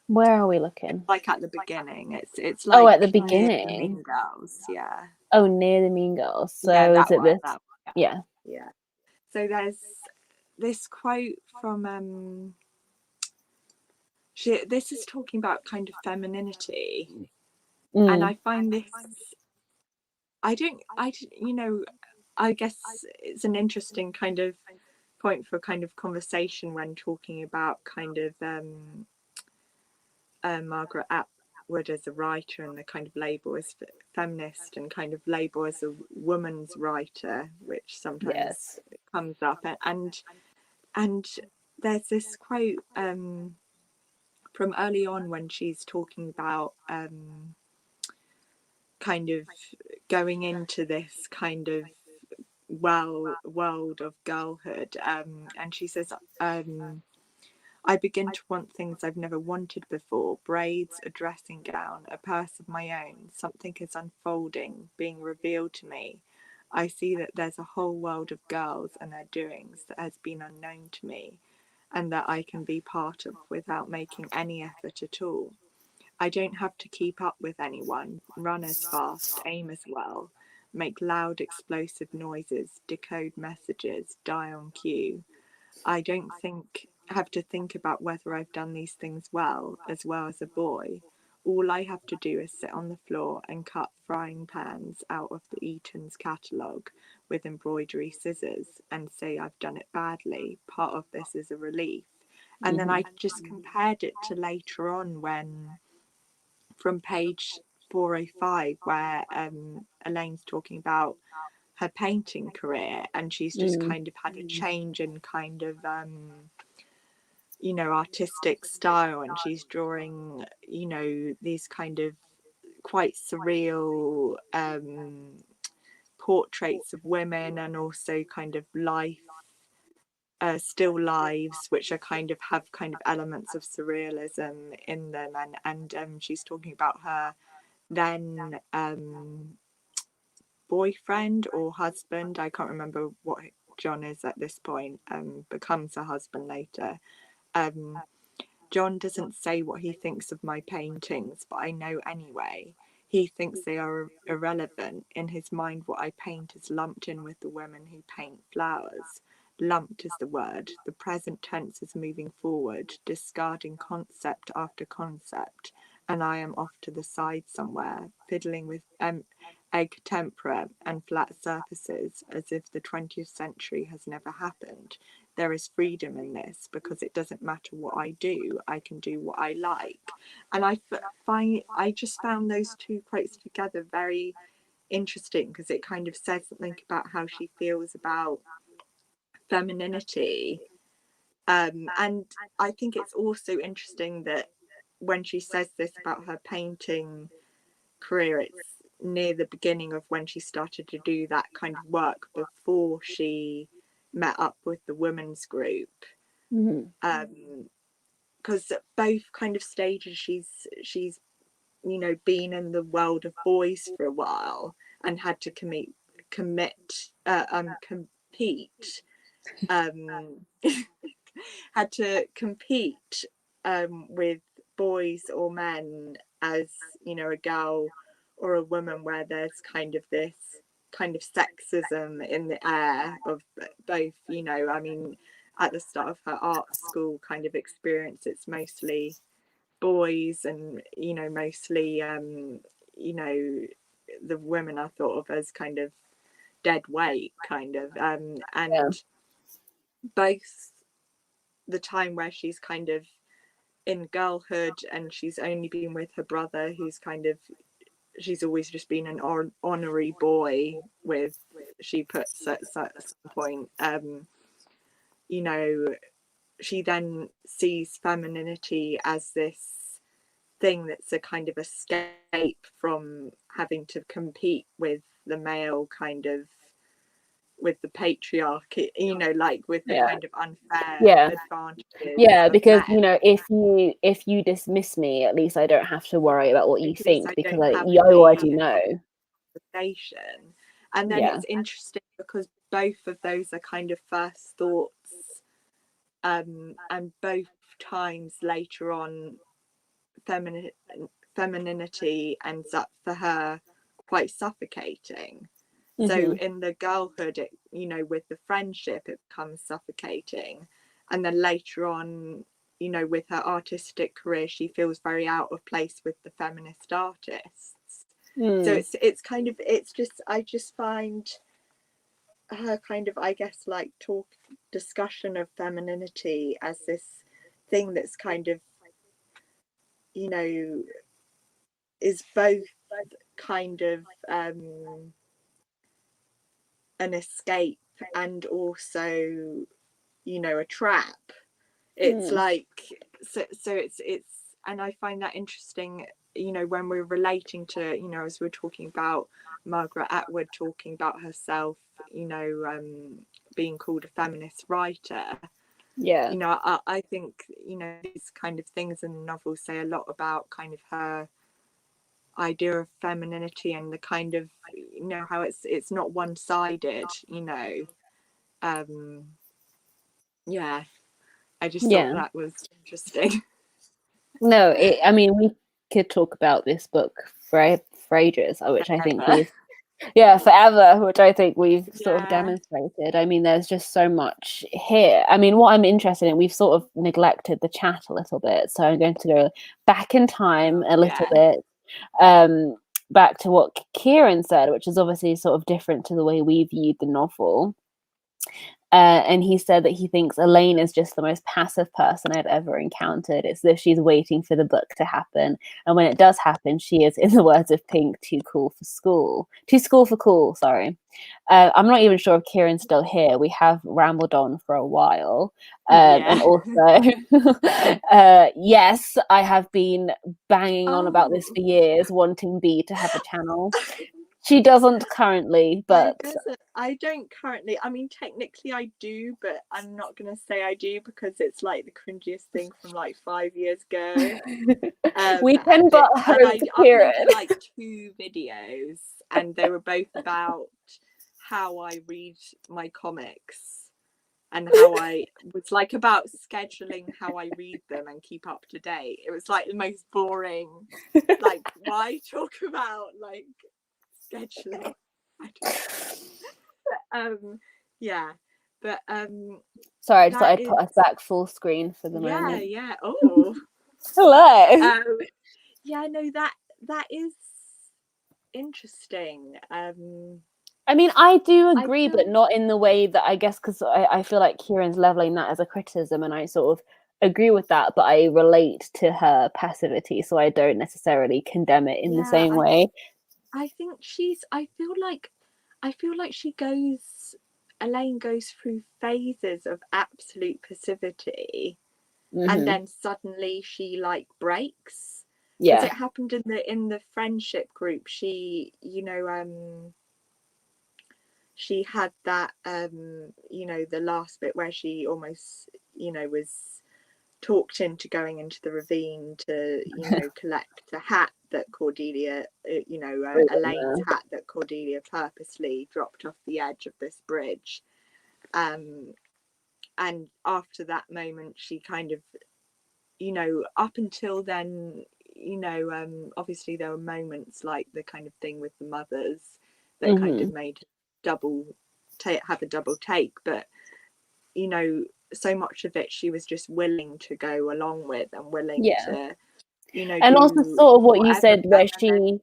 Where are we looking? Like at the beginning. It's like at the near beginning. the Mean Girls, yeah. Oh, near the Mean Girls. So yeah, is it this? That one, Yeah. Yeah. So there's this quote from this is talking about kind of femininity, and I find this, you know, I guess it's an interesting kind of point for kind of conversation when talking about kind of Margaret Atwood as a writer, and the kind of label as feminist and kind of label as a woman's writer, which sometimes comes up, and there's this quote from early on when she's talking about kind of going into this kind of world of girlhood, and she says, I begin to want things I've never wanted before: braids, a dressing gown, a purse of my own. Something is unfolding, being revealed to me. I see that there's a whole world of girls and their doings that has been unknown to me, and that I can be part of without making any effort at all. I don't have to keep up with anyone, run as fast, aim as well, make loud explosive noises, decode messages, die on cue. I don't have to think about whether I've done these things well as a boy. All I have to do is sit on the floor and cut frying pans out of the Eaton's catalogue with embroidery scissors and say I've done it badly. Part of this is a relief. And then I just compared it to later on, when from page 405, where Elaine's talking about her painting career, and she's just kind of had a change in kind of you know, artistic style, and she's drawing, you know, these kind of quite surreal portraits of women, and also kind of life, still lives, which are kind of have kind of elements of surrealism in them, and she's talking about her then boyfriend or husband, I can't remember what John is at this point, becomes a husband later. John doesn't say what he thinks of my paintings, but I know anyway. He thinks they are irrelevant. In his mind, what I paint is lumped in with the women who paint flowers. Lumped is the word. The present tense is moving forward, discarding concept after concept, and I am off to the side somewhere, fiddling with egg tempera and flat surfaces as if the 20th century has never happened. There is freedom in this, because it doesn't matter what I do, I can do what I like. And I just found those two quotes together very interesting, because it kind of says something about how she feels about femininity. And I think it's also interesting that when she says this about her painting career, it's near the beginning of when she started to do that kind of work before she met up with the women's group. Because at both kind of stages, she's you know, been in the world of boys for a while and had to compete had to compete with boys or men as, you know, a girl or a woman, where there's kind of this kind of sexism in the air of both, you know, I mean, at the start of her art school kind of experience, it's mostly boys, and, you know, mostly you know, the women are thought of as kind of dead weight kind of, and both the time where she's kind of in girlhood, and she's only been with her brother, who's kind of, she's always just been an honorary boy with, she puts at some point, you know, she then sees femininity as this thing that's a kind of escape from having to compete with the male, kind of with the patriarchy, you know, like with the kind of unfair advantages because of men. if you dismiss me, at least I don't have to worry about what you think, because I you already know. And then it's interesting because both of those are kind of first thoughts, and both times later on femininity ends up for her quite suffocating. So in the girlhood, it, you know, with the friendship, it becomes suffocating, and then later on, you know, with her artistic career, she feels very out of place with the feminist artists. So it's kind of, it's just, I just find her kind of, I guess, like discussion of femininity as this thing that's kind of, you know, is both kind of an escape and also, you know, a trap. It's like, so it's, and I find that interesting, you know, when we're relating to, you know, as we're talking about Margaret Atwood talking about herself, you know, being called a feminist writer. You know, I think, you know, these kind of things in the novel say a lot about kind of her idea of femininity, and the kind of, you know, how it's not one-sided, you know. Yeah, I just thought that was interesting. No, I mean, we could talk about this book for ages, which I think we've forever, which I think we've sort of demonstrated. I mean, there's just so much here. I mean, what I'm interested in, we've sort of neglected the chat a little bit, so I'm going to go back in time a little bit, back to what Kieran said, which is obviously sort of different to the way we viewed the novel. And he said that he thinks Elaine is just the most passive person I've ever encountered. It's as if she's waiting for the book to happen. And when it does happen, she is, in the words of Pink, too cool for school. Too school for cool, sorry. I'm not even sure if Kieran's still here. We have rambled on for a while. And also, yes, I have been banging on about this for years, wanting Bea to have a channel. She doesn't currently, but I don't currently. I mean, technically I do, but I'm not gonna say I do because it's like the cringiest thing from like 5 years ago. We can but hope. I uploaded like 2 videos, and they were both about how I read my comics and how I was like about scheduling how I read them and keep up to date. It was like the most boring. Like, why talk about like scheduling? Sorry, I just thought I'd put us back full screen for the moment. Oh, hello. No, that is interesting. I mean, I do agree, but not in the way that, I guess, because I feel like Kieran's leveling that as a criticism, and I sort of agree with that, but I relate to her passivity, so I don't necessarily condemn it in the same way. I think I feel like Elaine goes through phases of absolute passivity, and then suddenly she like breaks. Because it happened in the friendship group. She, you know, she had that, you know, the last bit where she almost, you know, was talked into going into the ravine to, you know, collect a hat that Cordelia, you know, Elaine's hat that Cordelia purposely dropped off the edge of this bridge. And after that moment, she kind of, you know, up until then, you know, obviously there were moments like the kind of thing with the mothers that kind of made have a double take, but, you know, so much of it she was just willing to go along with and willing to, you know, and also sort of what you said, where she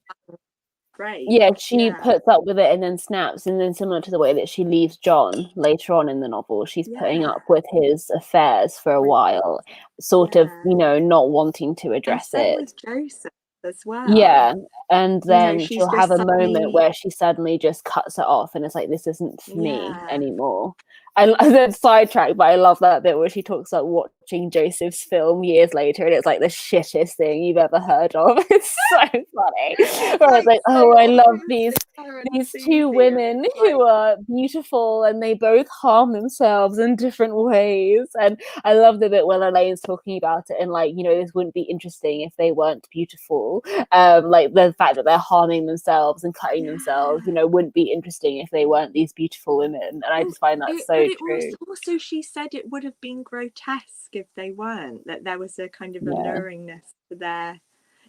great. Yeah, she Yeah, puts up with it and then snaps, and then similar to the way that she leaves John later on in the novel, she's putting yeah, up with his affairs for a with, while, sort of, yeah. not wanting to And address same it. with Joseph as well. Yeah, and You know, then she's she'll have just a moment suddenly, where she suddenly just cuts it off, and it's like, this isn't for me yeah. anymore. I then sidetrack, but I love that bit where she talks about watching Joseph's film years later, and it's like the shittest thing you've ever heard of. It's so funny. It's Where it's like like, so oh, I love obvious her and these two Susie, and women it's who like, are beautiful, and they both harm themselves in different ways. And I love the bit when Elaine's talking about it, and like, this wouldn't be interesting if they weren't beautiful. Like the fact that they're harming themselves and cutting themselves, yeah. wouldn't be interesting if they weren't these beautiful women. And I Well, just find that but so it was true. also, she said it would have been grotesque if they weren't, that there was a kind of Yeah. alluringness to their,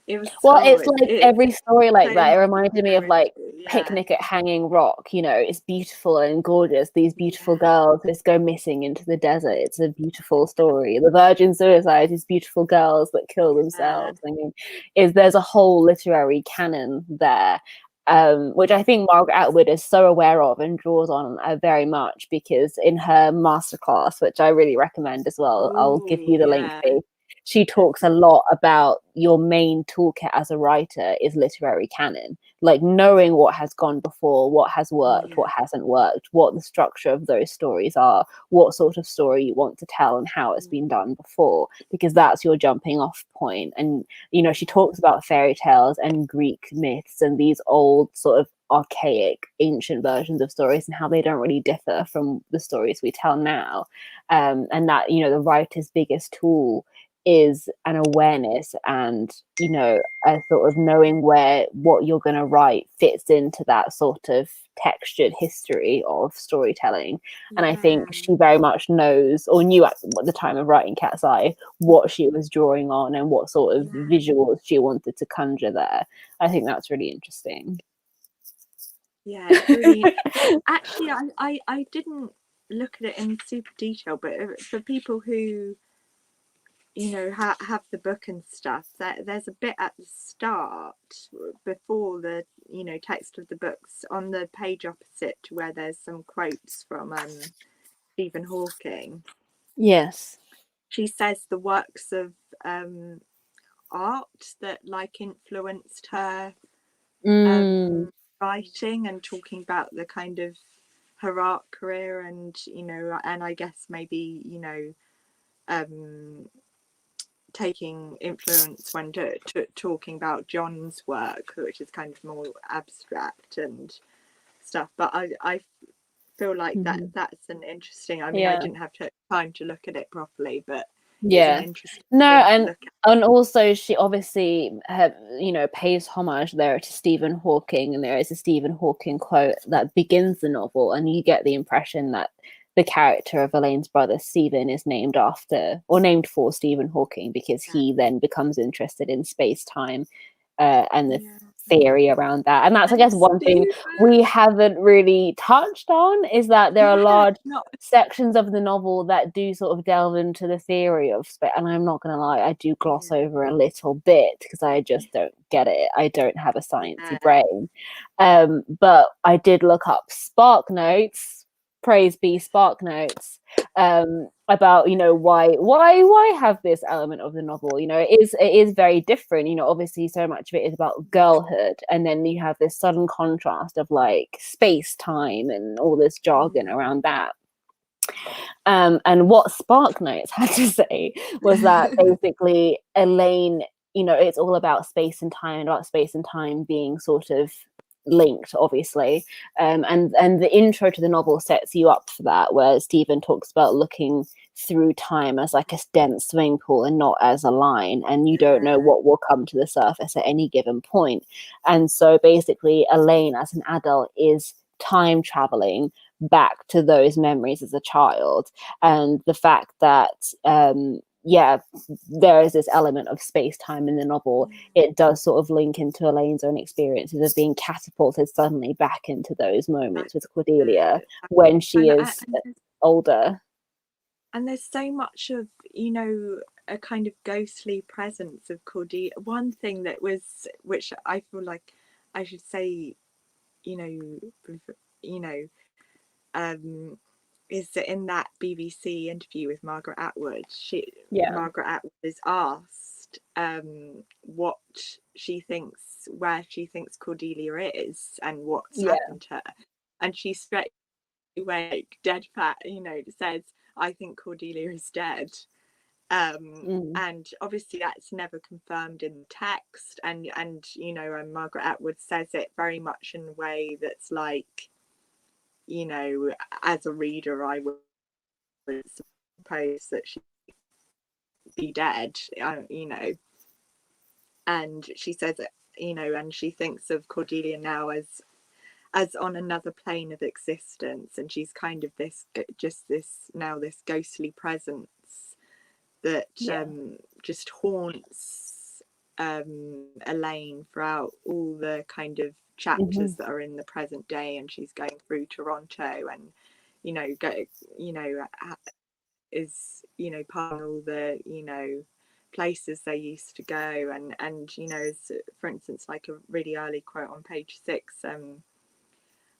it was, Well, oh, it's like it's every story like so that. It much reminded me of there, like yeah, Picnic at Hanging Rock. It's beautiful and gorgeous. These beautiful yeah, girls just go missing into the desert. It's a beautiful story. The Virgin Suicide is beautiful girls that kill yeah, themselves. I mean, there's a whole literary canon there, which I think Margaret Atwood is so aware of and draws on very much, because in her masterclass, which I really recommend as well, I'll give oh, you the link. yeah, She talks a lot about your main toolkit as a writer is literary canon, like knowing what has gone before, what has oh, worked, yeah, what hasn't worked, what the structure of those stories are, what sort of story you want to tell, and how it's been done before, because that's your jumping off point. And she talks about fairy tales and Greek myths and these old sort of archaic ancient versions of stories, and how they don't really differ from the stories we tell now. And that the writer's biggest tool is an awareness, and a sort of knowing where what you're going to write fits into that sort of textured history of storytelling. And I yeah, think she very much knows, or knew at the time of writing Cat's Eye, what she was drawing on and what sort of yeah, visuals she wanted to conjure there. I think that's really interesting. yeah, it's really, actually, I didn't look at it in super detail, but for people who, have the book and stuff, there's a bit at the start before the text of the books, on the page opposite to where there's some quotes from Stephen Hawking. Yes. She says the works of art that like influenced her Mm. writing, and talking about the kind of her art career, and and I guess maybe taking influence when talking about John's work, which is kind of more abstract and stuff. But I feel like Mm-hmm. that's an interesting, I mean, I Yeah. didn't have time to look at it properly, but it's an Yeah. interesting No, thing to and look at. also she obviously pays homage there to Stephen Hawking, and there is a Stephen Hawking quote that begins the novel, and you get the impression that the character of Elaine's brother Stephen is named after, or named for, Stephen Hawking, because he then becomes interested in space-time and the Yeah. theory around that. And that's, I And guess, one thing Stephen, we haven't really touched on, is that there are yeah, large not, sections of the novel that do sort of delve into the theory of space. And I'm not going to lie, I do gloss yeah, over a little bit because I just don't get it. I don't have a sciencey yeah, brain. But I did look up Spark Notes, praise be Spark Notes, about why have this element of the novel. It is very different. Obviously so much of it is about girlhood, and then you have this sudden contrast of like space time and all this jargon around that. And what Spark Notes had to say was that basically Elaine, it's all about space and time, and about space and time being sort of linked, obviously. And the intro to the novel sets you up for that, where Stephen talks about looking through time as like a dense swimming pool and not as a line, and you don't know what will come to the surface at any given point. And so basically Elaine as an adult is time traveling back to those memories as a child, and the fact that there is this element of space-time in the novel. It does sort of link into Elaine's own experiences of being catapulted suddenly back into those back moments with to the, Cordelia when she is older. and there's so much of a kind of ghostly presence of Cordelia. One thing that was, which I feel like I should say, you know, is that in that BBC interview with Margaret Atwood, Margaret Atwood is asked what she thinks, where she thinks Cordelia is, and what's happened to her, and she straight away, like, dead fat, says, "I think Cordelia is dead." And obviously that's never confirmed in the text, and Margaret Atwood says it very much in a way that's like, as a reader I would suppose that she'd be dead, and she says it, and she thinks of Cordelia now as on another plane of existence, and she's kind of this ghostly presence that just haunts Elaine throughout all the kind of chapters that are in the present day, and she's going through Toronto, and is part of all the places they used to go, and as, for instance, like a really early quote on page 6,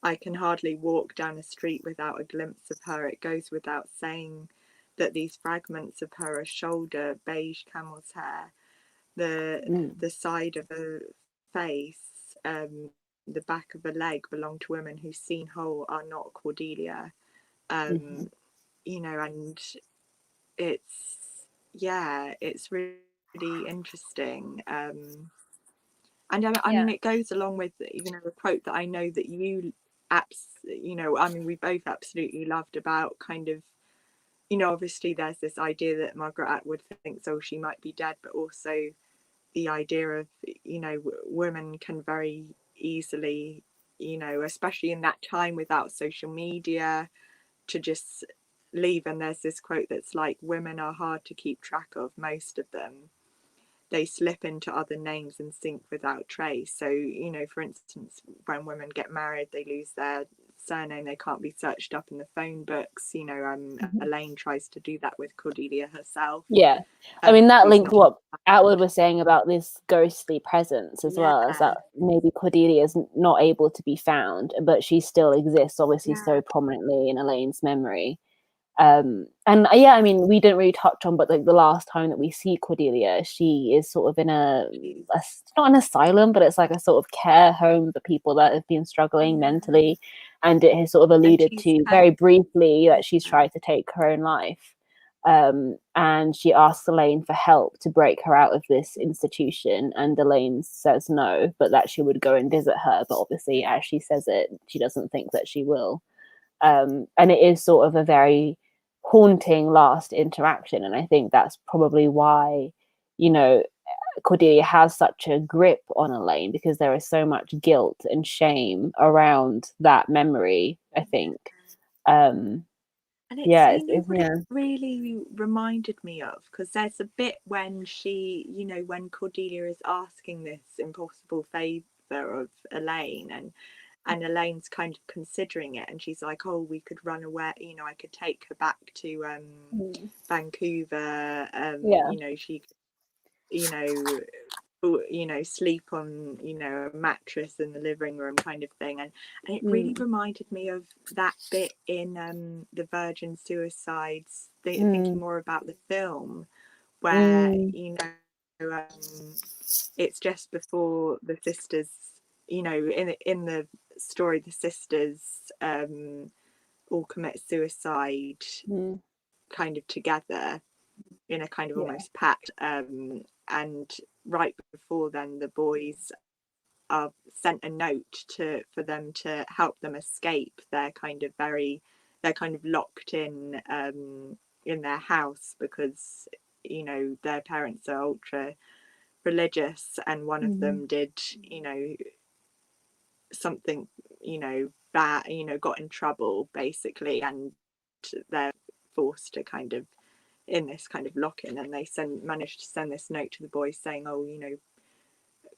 "I can hardly walk down a street without a glimpse of her. It goes without saying that these fragments of her shoulder, beige camel's hair, the side of her face, the back of a leg belong to women who, seen whole, are not Cordelia." And it's really interesting. And I mean, it goes along with a quote that I know that you we both absolutely loved, about kind of, obviously there's this idea that Margaret Atwood thinks, oh, she might be dead, but also the idea of women can very easily, especially in that time without social media, to just leave. And there's this quote that's like, "Women are hard to keep track of, most of them. They slip into other names and sink without trace." So, for instance, when women get married, they lose their surname, they can't be searched up in the phone books. Elaine tries to do that with Cordelia herself. I mean, that linked what Atwood was saying about this ghostly presence as well, as that maybe Cordelia is not able to be found, but she still exists, obviously, so prominently in Elaine's memory. And I mean, we didn't really touch on, but like the last time that we see Cordelia, she is sort of in not an asylum, but it's like a sort of care home for people that have been struggling mentally, and it has sort of alluded to very briefly that she's tried to take her own life, and she asks Elaine for help to break her out of this institution, and Elaine says no, but that she would go and visit her, but obviously as she says it, she doesn't think that she will. And it is sort of a very haunting last interaction, and I think that's probably why Cordelia has such a grip on Elaine, because there is so much guilt and shame around that memory, I think. And it's, what it really reminded me of, because there's a bit when she, when Cordelia is asking this impossible favor of Elaine, and Elaine's kind of considering it, and she's like, "Oh, we could run away, I could take her back to Vancouver, she could, sleep on, a mattress in the living room," kind of thing. And it really reminded me of that bit in the Virgin Suicides, thinking more about the film, where, it's just before the sisters, in the story, the sisters all commit suicide kind of together in a kind of almost pact, and right before then the boys are sent a note for them to help them escape. They're kind of locked in their house, because their parents are ultra religious, and one of them did something bad, got in trouble basically, and they're forced to kind of in this kind of lock-in, and they managed to send this note to the boys saying, "Oh,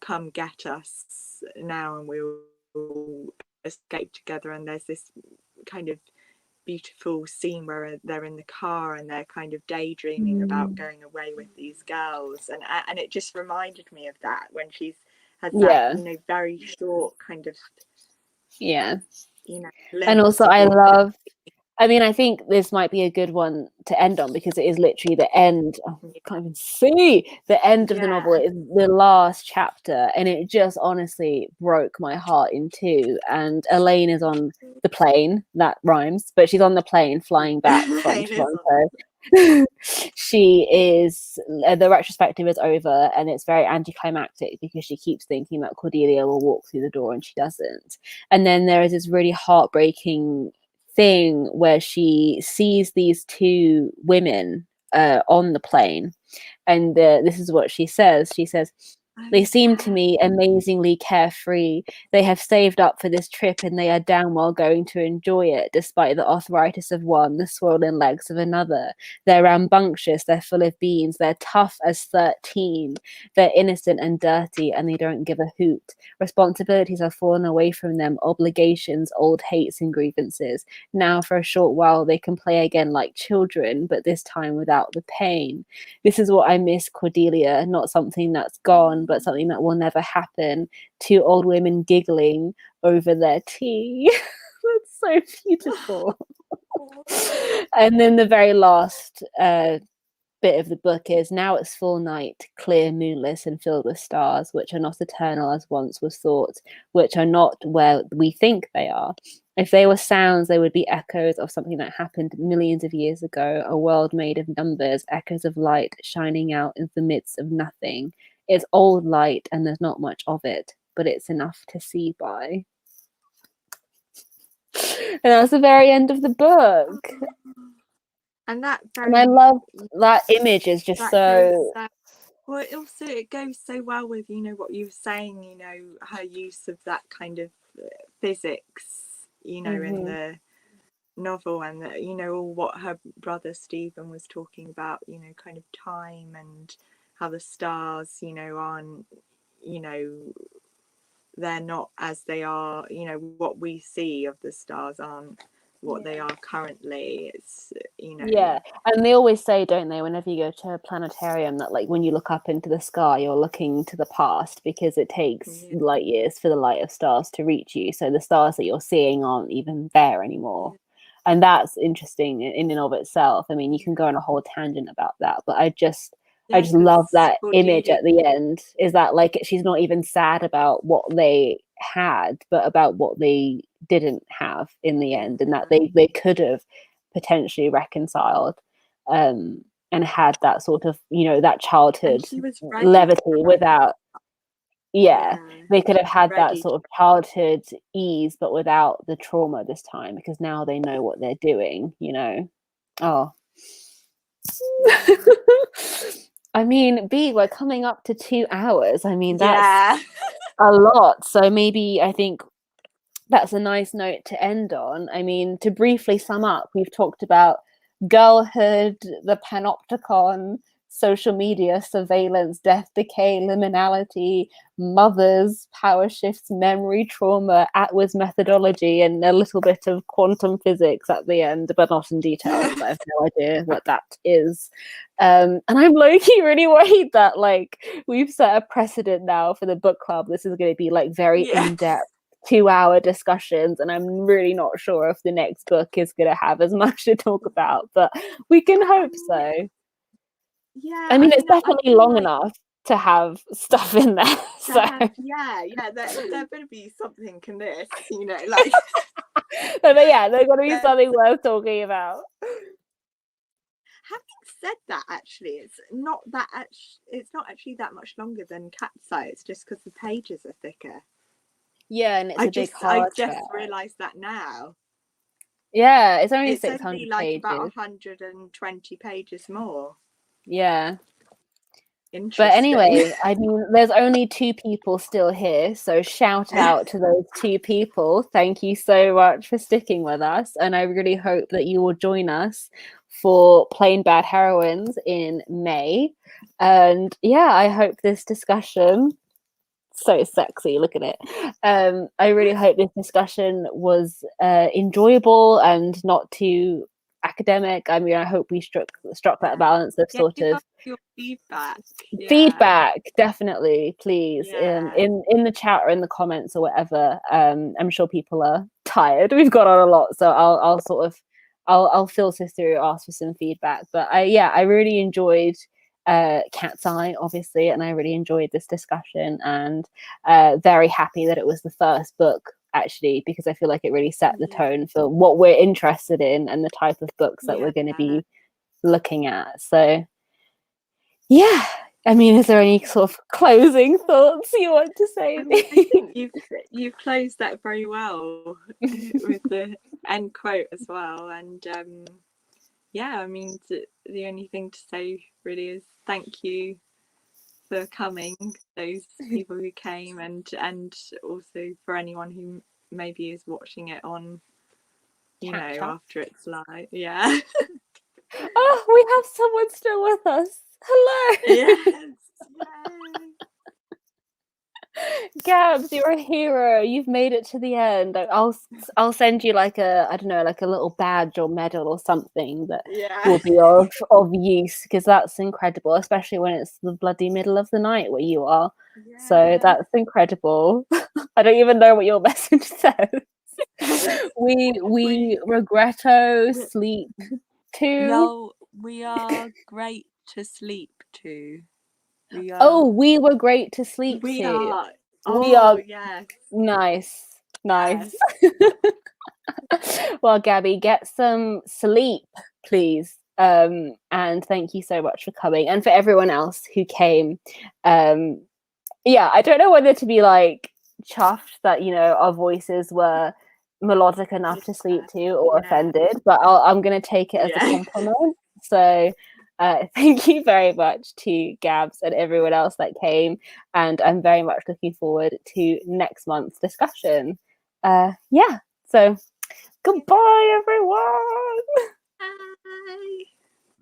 come get us now and we'll escape together." And there's this kind of beautiful scene where they're in the car and they're kind of daydreaming about going away with these girls, and it just reminded me of that, when she's has that, Yeah. you know, very short kind of, Yeah. you know, And length also to I be quick. love, I mean, I think this might be a good one to end on because it is literally the end. Oh, you can't even see the end of the novel. Yeah. It is the last chapter, and it just honestly broke my heart in two. And Elaine is on the plane, that rhymes, but she's on the plane flying back from It is Toronto. She is, the retrospective is over, and it's very anticlimactic because she keeps thinking that Cordelia will walk through the door and she doesn't. And then there is this really heartbreaking thing where she sees these two women on the plane, and this is what she says. She says, oh, "They seem to yeah. me amazingly carefree. They have saved up for this trip and they are damn well going to enjoy it, despite the arthritis of one, the swollen legs of another. They're rambunctious, they're full of beans, they're tough as 13, they're innocent and dirty, and they don't give a hoot. Responsibilities have fallen away from them, obligations, old hates and grievances. Now for a short while they can play again like children, but this time without the pain. This is what I miss, Cordelia, not something that's gone, but something that will never happen. Two old women giggling over their tea." That's so beautiful. And then the very last bit of the book is, "Now it's full night, clear, moonless, and filled with stars, which are not eternal as once was thought, which are not where we think they are. If they were sounds, they would be echoes of something that happened millions of years ago, a world made of numbers, echoes of light shining out in the midst of nothing. It's old light and there's not much of it, but it's enough to see by." And that's the very end of the book. And that And I very, love that image is just that so... goes well, it goes so well with, you know, what you were saying, you know, her use of that kind of physics, you know, in the novel, and that, you know, all what her brother Stephen was talking about, you know, kind of time and how the stars, you know, aren't, you know, they're not as they are, you know, what we see of the stars aren't what they are currently. It's, you know, Yeah, and they always say, don't they, whenever you go to a planetarium, that like when you look up into the sky, you're looking to the past because it takes yeah, light years for the light of stars to reach you. So the stars that you're seeing aren't even there anymore. And that's interesting in and of itself. I mean, you can go on a whole tangent about that, but I just yeah, love because that image at the end, is that like she's not even sad about what they had, but about what they didn't have in the end, and that they could have potentially reconciled, and had that sort of, you know, that childhood and she was ready levity to without... Yeah, yeah, they could have had that ready sort of childhood ease, but without the trauma this time, because now they know what they're doing, you know. Oh. I mean, B, we're coming up to 2 hours. I mean, that's yeah. a lot. So maybe I think that's a nice note to end on. I mean, to briefly sum up, we've talked about girlhood, the Panopticon, social media, surveillance, death, decay, liminality, mothers, power shifts, memory, trauma, Atwood's methodology, and a little bit of quantum physics at the end, but not in detail because I have no idea what that is. And I'm low-key really worried that like we've set a precedent now for the book club. This is going to be like very Yeah. in-depth 2-hour discussions, and I'm really not sure if the next book is going to have as much to talk about, but we can hope so. Yeah, I mean, it's I definitely feel long like enough to have stuff in there. So yeah, there better be something in this, you know, like but yeah, there's going to be something worth talking about. Having said that, actually, it's not actually that much longer than Cat's Eye. It's just because the pages are thicker. Yeah, and it's a big I hardback. just realised that now. Yeah, it's only It's 600 only like pages. about 120 pages more. Yeah. Interesting. But anyway, I mean, there's only 2 people still here, so shout out to those 2 people. Thank you so much for sticking with us, and I really hope that you will join us for Plain Bad Heroines in May. And yeah, I hope this discussion... so sexy, look at it. I really hope this discussion was enjoyable and not too academic. I mean, I hope we struck that balance of sort give of us your feedback. feedback, definitely, please, Yeah. in the chat or in the comments or whatever. I'm sure people are tired. We've got on a lot, so I'll sort of I'll filter through, ask for some feedback. But I really enjoyed Cat's Eye, obviously, and I really enjoyed this discussion, and very happy that it was the first book, actually, because I feel like it really set the tone for what we're interested in and the type of books that we're going to be looking at. So yeah, I mean, is there any sort of closing thoughts you want to say? I mean, I think you've closed that very well with the end quote as well. And yeah, I mean, the only thing to say really is thank you for coming, those people who came, and also for anyone who maybe is watching it on, you know, after it's live. Yeah. Oh, we have someone still with us. Hello. Yes. Yay. Gabs, you're a hero. You've made it to the end. I'll send you like a, I don't know, like a little badge or medal or something that will be of use, because that's incredible, especially when it's the bloody middle of the night where you are. So that's incredible. I don't even know what your message says. We regretto sleep too. No, we are great to sleep to. We were great to sleep we to. Are. We are. Yes. Nice. Yes. Well, Gabby, get some sleep, please. And thank you so much for coming, and for everyone else who came. Yeah, I don't know whether to be like chuffed that, you know, our voices were melodic enough to sleep to, or offended, but I'm going to take it as a compliment. So thank you very much to Gabs and everyone else that came, and I'm very much looking forward to next month's discussion. Yeah, so goodbye everyone. Bye.